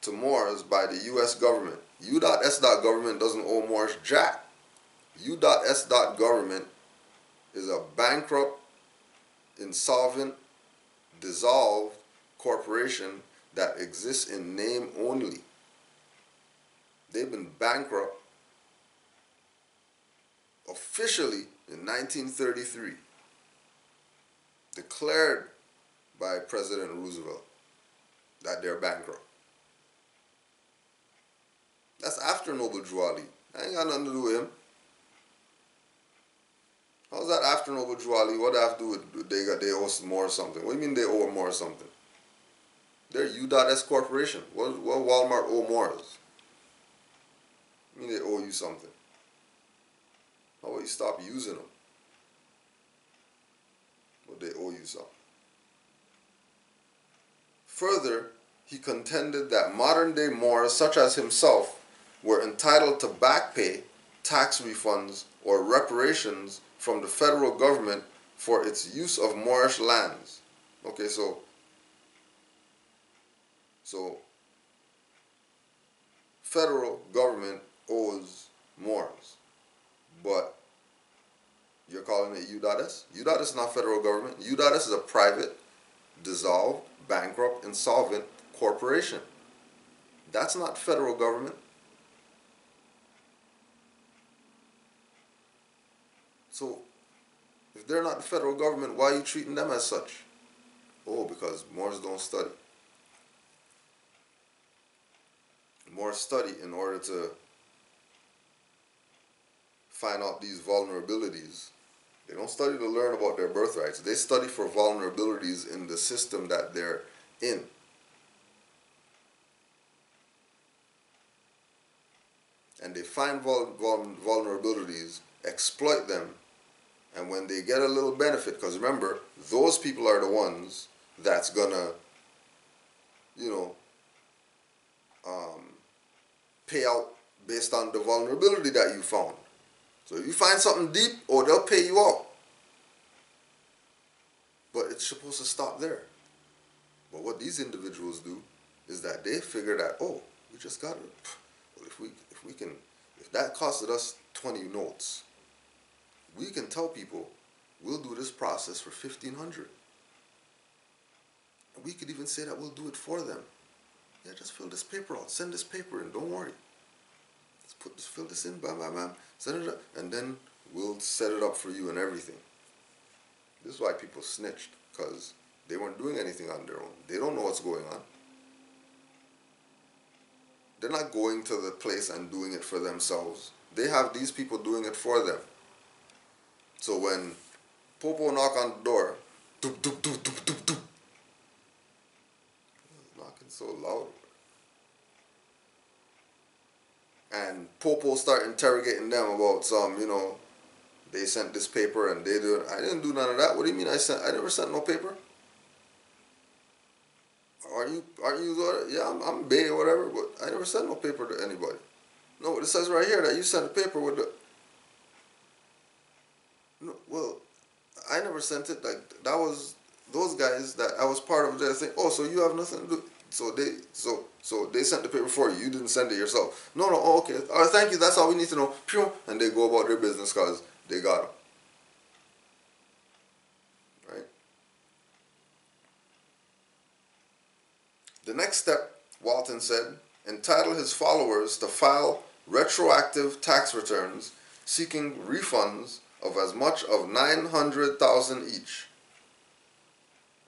to Moors by the U.S. government. U.S. government doesn't owe Moors jack. U.S. government is a bankrupt, insolvent, dissolved corporation that exists in name only. They've been bankrupt officially in 1933, declared by President Roosevelt that they're bankrupt. That's after Noble Drew Ali. That ain't got nothing to do with him. How's that after Noble Drew Ali? What do I have to do with they owe more or something? What do you mean they owe more or something? They're U.S. corporation. What Walmart owe Moors? I mean they owe you something. How about you stop using them? But they owe you something. Further, he contended that modern-day Moors, such as himself, were entitled to back pay, tax refunds, or reparations from the federal government for its use of Moorish lands. Okay, so federal government owes Moors, but you're calling it U.S.? U.S. is not federal government. U.S. is a private, dissolved, bankrupt, insolvent corporation. That's not federal government. So, if they're not the federal government, why are you treating them as such? Oh, because Moors don't study. Moors study in order to find out these vulnerabilities They don't study to learn about their birthrights. They study for vulnerabilities in the system that they're in. And they find vulnerabilities, exploit them, and when they get a little benefit, because remember, those people are the ones that's gonna, you know, pay out based on the vulnerability that you found. So if you find something deep, oh, they'll pay you out. But it's supposed to stop there. But what these individuals do is that they figure that, oh, we just got it. Well, if that costed us 20 notes, we can tell people we'll do this process for $1,500. And we could even say that we'll do it for them. Yeah, just fill this paper out. Send this paper in. Don't worry. Let's fill this in. Bam, bam, bam. Send it up, and then we'll set it up for you and everything. This is why people snitched, because they weren't doing anything on their own. They don't know what's going on. They're not going to the place and doing it for themselves. They have these people doing it for them. So when Popo knock on the door, doop, doop, doop, doop, doop, doop. Knocking so loud. And Popo start interrogating them about some, you know, they sent this paper and they do. I didn't do none of that. What do you mean I never sent no paper? Are you, yeah, I'm Bay or whatever, but I never sent no paper to anybody. No, it says right here that you sent a paper with the, no, well, I never sent it. Like, that was those guys that I was part of. They saying, oh, so you have nothing to do. So they sent the paper for you. You didn't send it yourself. No, oh, okay. All right, thank you. That's all we need to know. Pew. And they go about their business because they got them. Right? The next step, Walton said, entitled his followers to file retroactive tax returns seeking refunds of as much of $900,000 each.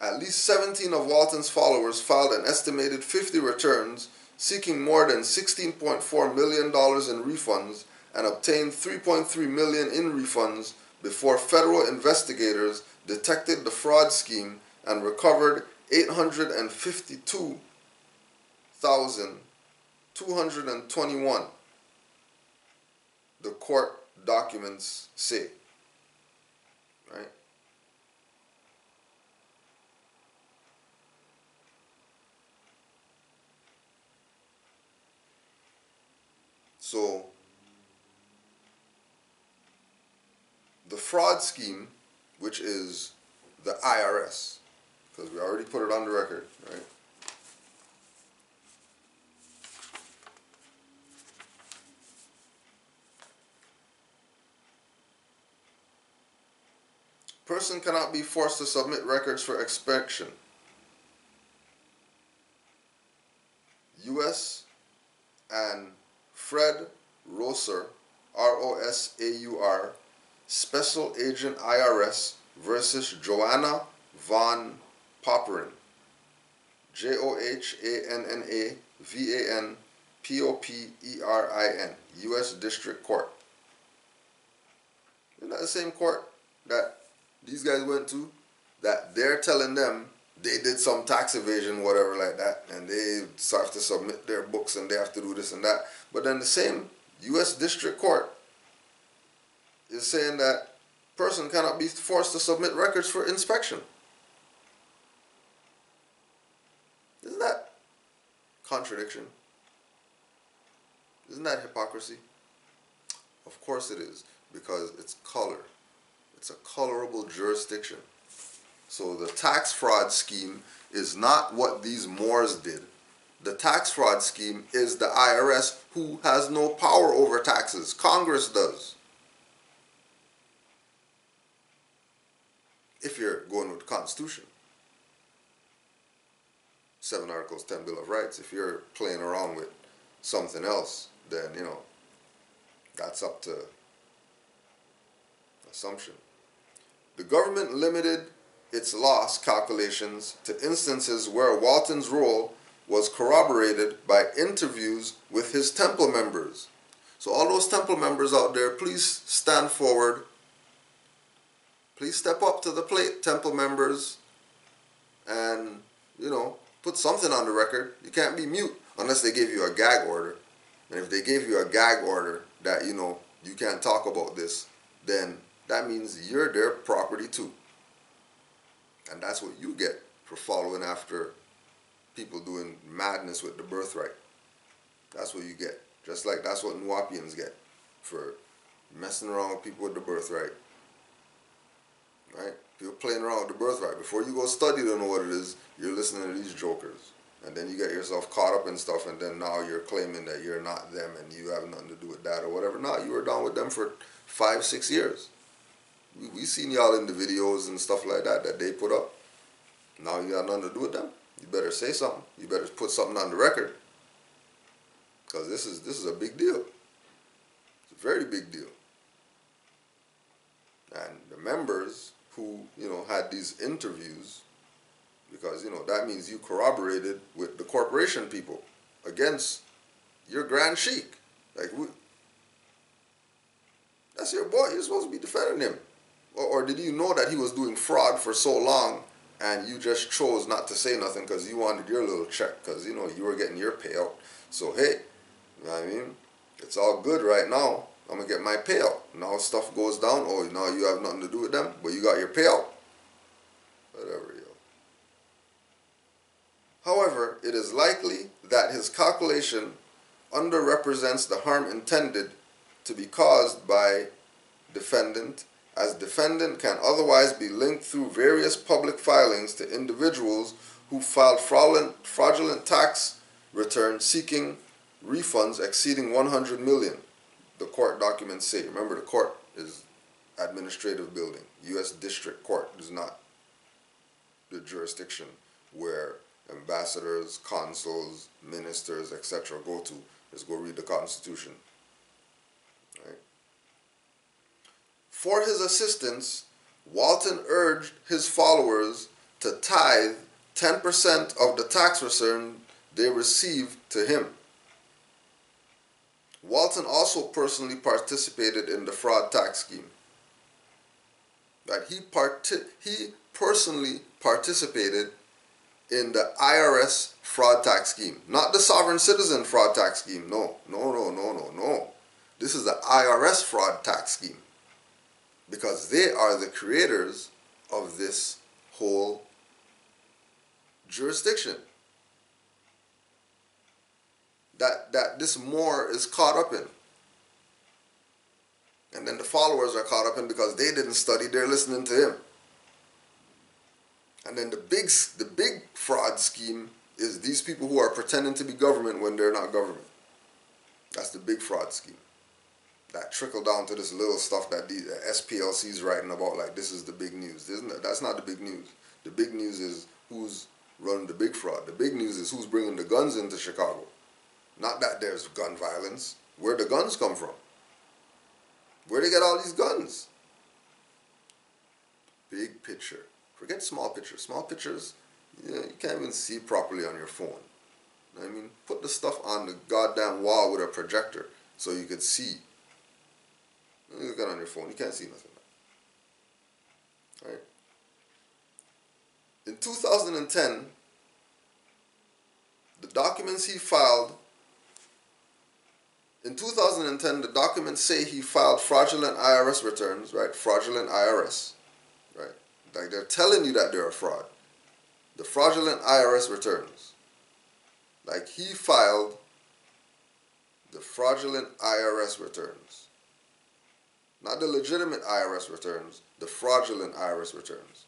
At least 17 of Walton's followers filed an estimated 50 returns seeking more than $16.4 million in refunds and obtained $3.3 million in refunds before federal investigators detected the fraud scheme and recovered $852,221, the court documents say. Right? So, the fraud scheme, which is the IRS, because we already put it on the record, right? Person cannot be forced to submit records for inspection. U.S. and Fred Rosser, R-O-S-A-U-R, Special Agent IRS versus Joanna Von Popperin, Johanna-Van-Popperin, U.S. District Court. Isn't that the same court that these guys went to, that they're telling them they did some tax evasion, whatever like that, and they have to submit their books and they have to do this and that. But then the same U.S. District Court is saying that person cannot be forced to submit records for inspection. Isn't that contradiction? Isn't that hypocrisy? Of course it is, because it's color. It's a colorable jurisdiction. So the tax fraud scheme is not what these Moors did. The tax fraud scheme is the IRS, who has no power over taxes. Congress does. If you're going with the Constitution. 7 Articles, 10 Bill of Rights. If you're playing around with something else, then, you know, that's up to assumption. The government limited its loss calculations to instances where Walton's role was corroborated by interviews with his temple members. So all those temple members out there, please stand forward Please step up to the plate, temple members, and, you know, put something on the record. You can't be mute unless they give you a gag order. And if they gave you a gag order that, you know, you can't talk about this, then that means you're their property too. And that's what you get for following after people doing madness with the birthright. That's what you get. Just like that's what Nuwapians get for messing around with people with the birthright. Right? People playing around with the birthright. Before you go study to know what it is, you're listening to these jokers. And then you get yourself caught up in stuff, and then now you're claiming that you're not them and you have nothing to do with that or whatever. No, you were down with them for 5-6 years. We seen y'all in the videos and stuff like that that they put up. Now you got nothing to do with them. You better say something. You better put something on the record. Because this is a big deal. It's a very big deal. And the members who, you know, had these interviews, because, you know, that means you corroborated with the corporation people against your Grand Sheik. Like, that's your boy. You're supposed to be defending him. Or did you know that he was doing fraud for so long and you just chose not to say nothing because you wanted your little check because, you know, you were getting your payout. So, hey, you know what I mean? It's all good right now. I'm going to get my payout. Now stuff goes down. Oh, now you have nothing to do with them, but you got your payout. Whatever, yo. However, it is likely that his calculation underrepresents the harm intended to be caused by defendant, as defendant can otherwise be linked through various public filings to individuals who filed fraudulent tax returns seeking refunds exceeding 100 million. The court documents say. Remember, the court is administrative building. U.S. District Court is not the jurisdiction where ambassadors, consuls, ministers, etc. go to. Just go read the Constitution. Right? For his assistance, Walton urged his followers to tithe 10% of the tax return they received to him. Walton also personally participated in the fraud tax scheme. That he personally participated in the IRS fraud tax scheme. Not the sovereign citizen fraud tax scheme. No. This is the IRS fraud tax scheme. Because they are the creators of this whole jurisdiction that this Moor is caught up in. And then the followers are caught up in because they didn't study, they're listening to him. And then the big fraud scheme is these people who are pretending to be government when they're not government. That's the big fraud scheme. That trickle down to this little stuff that the SPLC is writing about, like this is the big news. That's not the big news. The big news is who's running the big fraud. The big news is who's bringing the guns into Chicago. Not that there's gun violence. Where the guns come from? Where they get all these guns? Big picture. Forget small pictures. Small pictures, you can't even see properly on your phone. You know what I mean? Put the stuff on the goddamn wall with a projector so you can see. You got it on your phone, you can't see nothing. Right? In 2010, the documents he filed. In 2010, the documents say he filed fraudulent IRS returns, right? Fraudulent IRS, right? Like they're telling you that they're a fraud. The fraudulent IRS returns. Like he filed the fraudulent IRS returns. Not the legitimate IRS returns, the fraudulent IRS returns.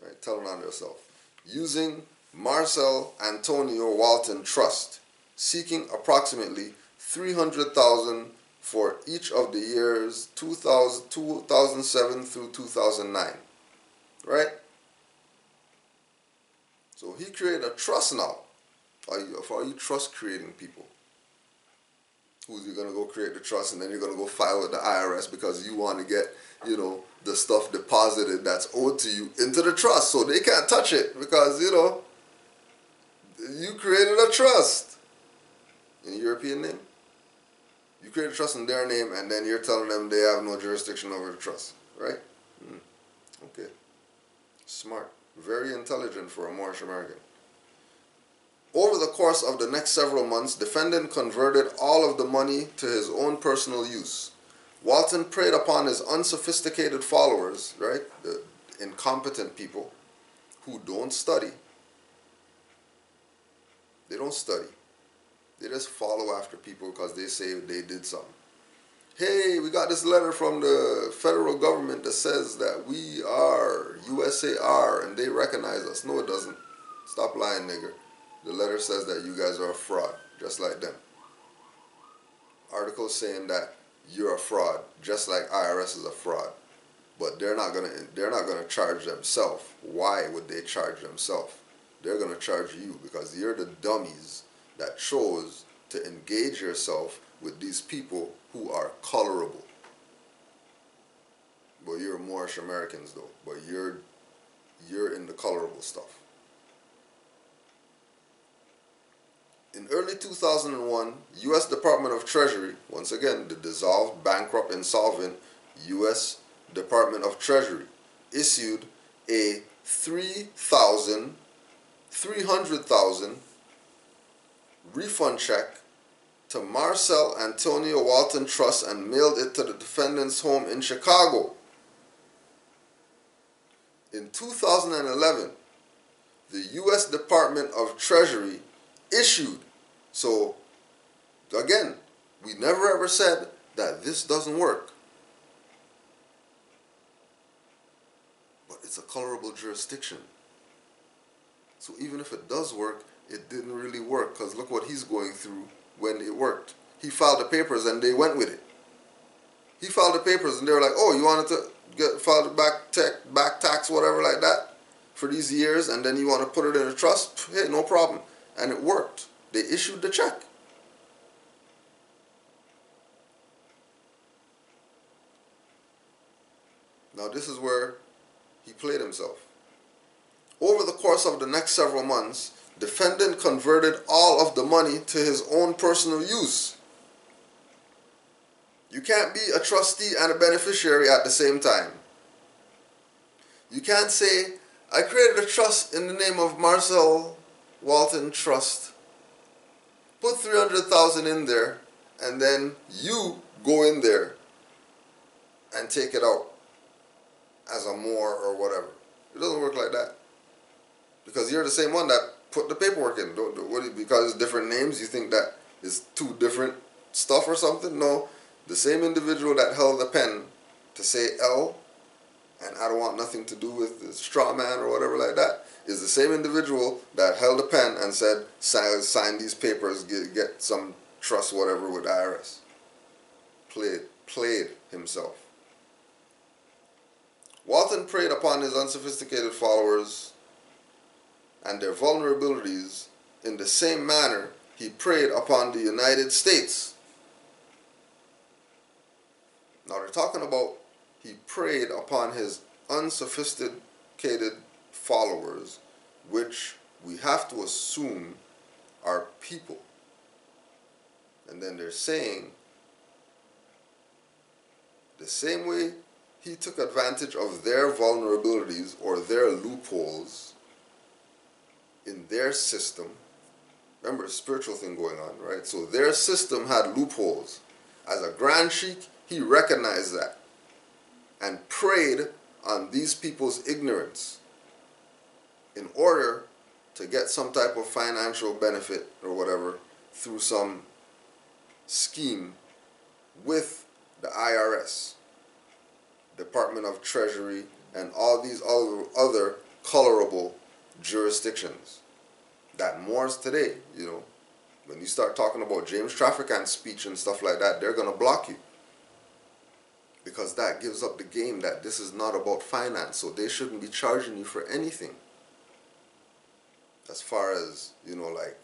Right? Tell them on yourself. Using Marcel Antonio Walton Trust, seeking approximately $300,000 for each of the years 2007 through 2009. Right? So he created a trust now. For all you trust creating people. Who's you going to go create the trust and then you're going to go file with the IRS because you want to get, the stuff deposited that's owed to you into the trust so they can't touch it because, you created a trust. In European name? You created a trust in their name and then you're telling them they have no jurisdiction over the trust, right? Okay. Smart. Very intelligent for a Moorish American. Over the course of the next several months, defendant converted all of the money to his own personal use. Walton preyed upon his unsophisticated followers, right, the incompetent people who don't study. They don't study. They just follow after people because they say they did something. Hey, we got this letter from the federal government that says that we are USAR and they recognize us. No, it doesn't. Stop lying, nigger. The letter says that you guys are a fraud, just like them. Articles saying that you're a fraud, just like IRS is a fraud. But they're not gonna charge themselves. Why would they charge themselves? They're gonna charge you because you're the dummies that chose to engage yourself with these people who are colorable. But you're Moorish Americans though. But you're in the colorable stuff. In early 2001, U.S. Department of Treasury, once again, the dissolved, bankrupt, insolvent U.S. Department of Treasury, issued a $300,000 refund check to Marcel Antonio Walton Trust and mailed it to the defendant's home in Chicago. In 2011, the U.S. Department of Treasury issued. So, again, we never ever said that this doesn't work. But it's a colorable jurisdiction. So even if it does work, it didn't really work because look what he's going through when it worked. He filed the papers and they went with it. He filed the papers and they were like, oh, you wanted to file the back tax, whatever like that for these years and then you want to put it in a trust? Hey, no problem. And it worked. They issued the check. Now this is where he played himself. Over the course of the next several months, defendant converted all of the money to his own personal use. You can't be a trustee and a beneficiary at the same time. You can't say, I created a trust in the name of Marcel Walton Trust. Put $300,000 in there, and then you go in there and take it out as a more or whatever. It doesn't work like that. Because you're the same one that put the paperwork in. Because it's different names, you think that is two different stuff or something? No. The same individual that held the pen to say L, and I don't want nothing to do with the straw man or whatever like that, is the same individual that held a pen and said, sign these papers, get some trust, whatever, with the IRS. Played himself. Walton preyed upon his unsophisticated followers and their vulnerabilities in the same manner he preyed upon the United States. Now they're talking about he preyed upon his unsophisticated followers, which we have to assume are people. And then they're saying the same way he took advantage of their vulnerabilities or their loopholes in their system. Remember, a spiritual thing going on, right? So their system had loopholes. As a Grand Sheik, he recognized that and preyed on these people's ignorance in order to get some type of financial benefit or whatever through some scheme with the IRS, Department of Treasury, and all these other colorable jurisdictions that Moors today, when you start talking about James Traficant's speech and stuff like that, they're going to block you. Because that gives up the game that this is not about finance, so they shouldn't be charging you for anything. As far as, like,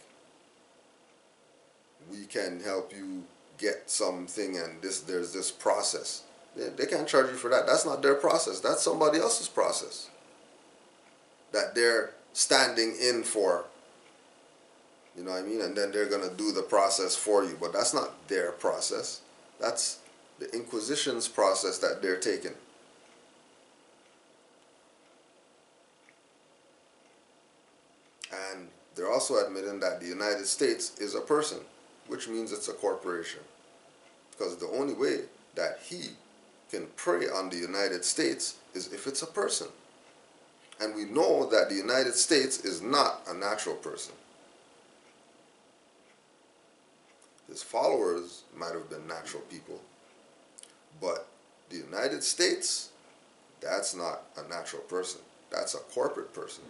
we can help you get something and there's this process. They can't charge you for that. That's not their process. That's somebody else's process that they're standing in for. You know what I mean? And then they're going to do the process for you. But that's not their process. That's the Inquisition's process that they're taking. they're also admitting that the United States is a person, which means it's a corporation. Because the only way that he can prey on the United States is if it's a person. And we know that the United States is not a natural person. His followers might have been natural people, but the United States, that's not a natural person. That's a corporate person.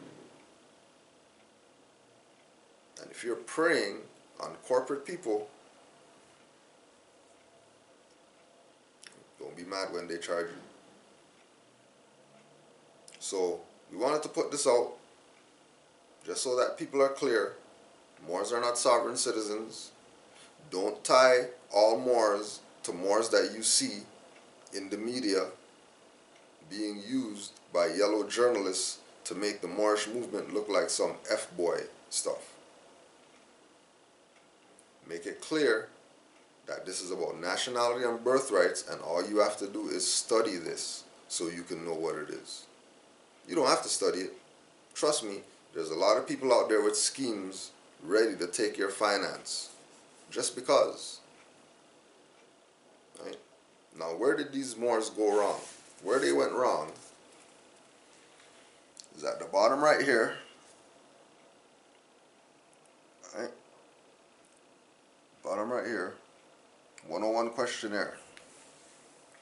And if you're preying on corporate people, don't be mad when they charge you. So we wanted to put this out just so that people are clear. Moors are not sovereign citizens. Don't tie all Moors to Moors that you see in the media being used by yellow journalists to make the Moorish movement look like some F-boy stuff. Make it clear that this is about nationality and birthrights, and all you have to do is study this so you can know what it is. You don't have to study it. Trust me, there's a lot of people out there with schemes ready to take your finance just because. Right? Now, where did these Moors go wrong? Where they went wrong is at the bottom right here. Right? Bottom right here. 101 questionnaire.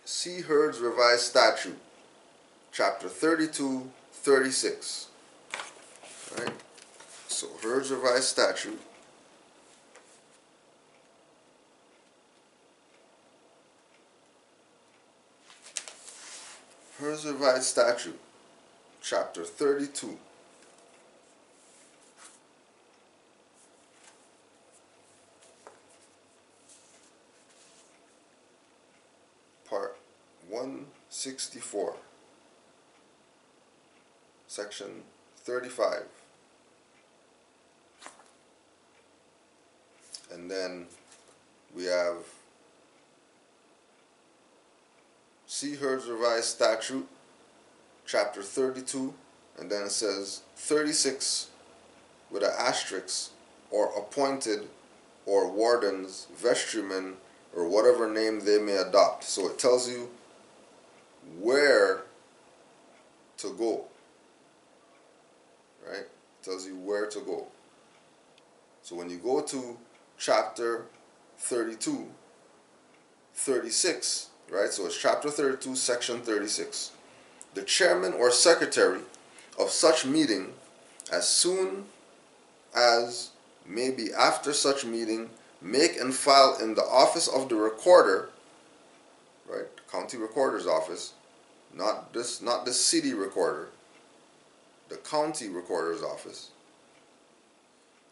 See Heard's Revised Statute, Chapter 32, 36. Right? So Heard's Revised Statute. Heard's Revised Statute, Chapter 32. Part 164, Section 35. And then we have See Heard's Revised Statute, Chapter 32, and then it says 36 with an asterisk, or appointed, or wardens, vestrymen, or whatever name they may adopt. So it tells you where to go. Right? It tells you where to go. So when you go to chapter 32, 36, right? So it's chapter 32, section 36. The chairman or secretary of such meeting, as soon as may be after such meeting, make and file in the office of the recorder, right? County recorder's office, not the city recorder, the county recorder's office,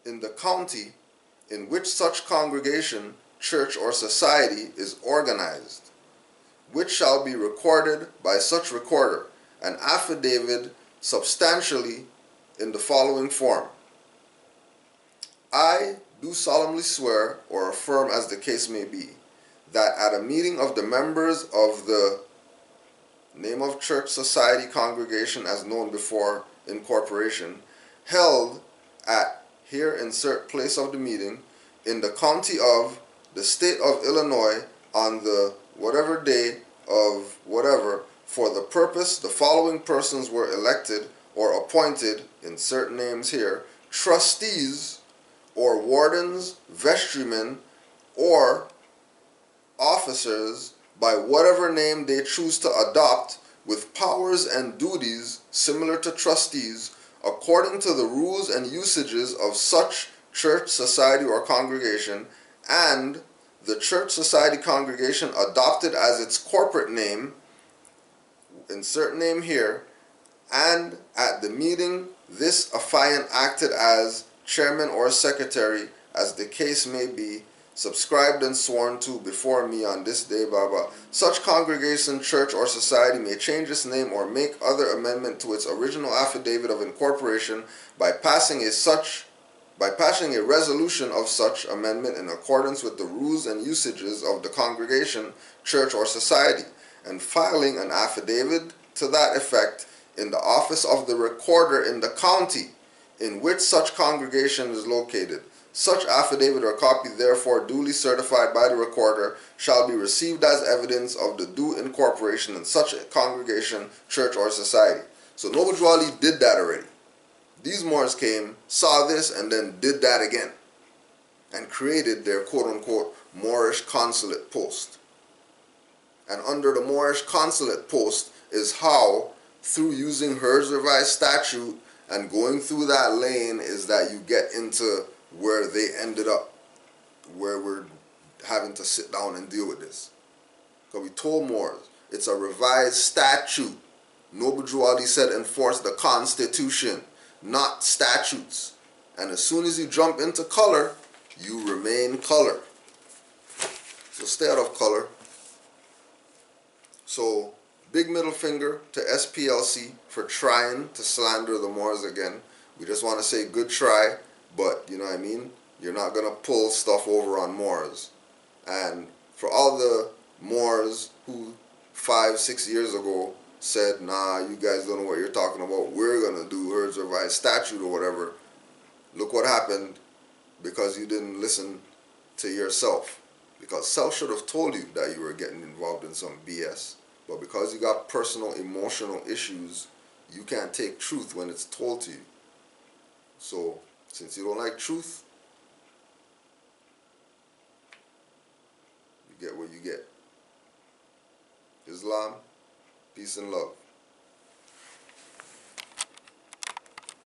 in the county in which such congregation, church, or society is organized, which shall be recorded by such recorder, an affidavit substantially in the following form. I do solemnly swear or affirm, as the case may be, that at a meeting of the members of the name of church, society, congregation as known before incorporation, held at here insert place of the meeting in the county of the state of Illinois on the whatever day of whatever, for the purpose the following persons were elected or appointed, insert names here, trustees or wardens, vestrymen, or officers by whatever name they choose to adopt, with powers and duties similar to trustees, according to the rules and usages of such church, society, or congregation, and the church, society, congregation adopted as its corporate name, insert name here, and at the meeting this affiant acted as chairman or secretary, as the case may be, subscribed and sworn to before me on this day, blah, blah. Such congregation, church, or society may change its name or make other amendment to its original affidavit of incorporation by passing a resolution of such amendment in accordance with the rules and usages of the congregation, church, or society, and filing an affidavit to that effect in the office of the recorder in the county in which such congregation is located. Such affidavit or copy, therefore duly certified by the recorder, shall be received as evidence of the due incorporation in such a congregation, church, or society. So Noble Drew Ali did that already. These Moors came, saw this, and then did that again, and created their quote-unquote Moorish consulate post. And under the Moorish consulate post is how, through using Heard's revised statute and going through that lane, is that you get into where they ended up, where we're having to sit down and deal with this. Because we told Moors, it's a revised statute. Noble Drew Ali said enforce the Constitution, not statutes. And as soon as you jump into color, you remain color. So stay out of color. So big middle finger to SPLC for trying to slander the Moors again. We just want to say good try, but you know what I mean? You're not going to pull stuff over on Moors. And for all the Moors who 5-6 years ago said, nah, you guys don't know what you're talking about, we're going to do Heard's revised statute or whatever, look what happened because you didn't listen to yourself. Because self should have told you that you were getting involved in some BS. But because you got personal, emotional issues, you can't take truth when it's told to you. So, since you don't like truth, you get what you get. Islam, peace and love.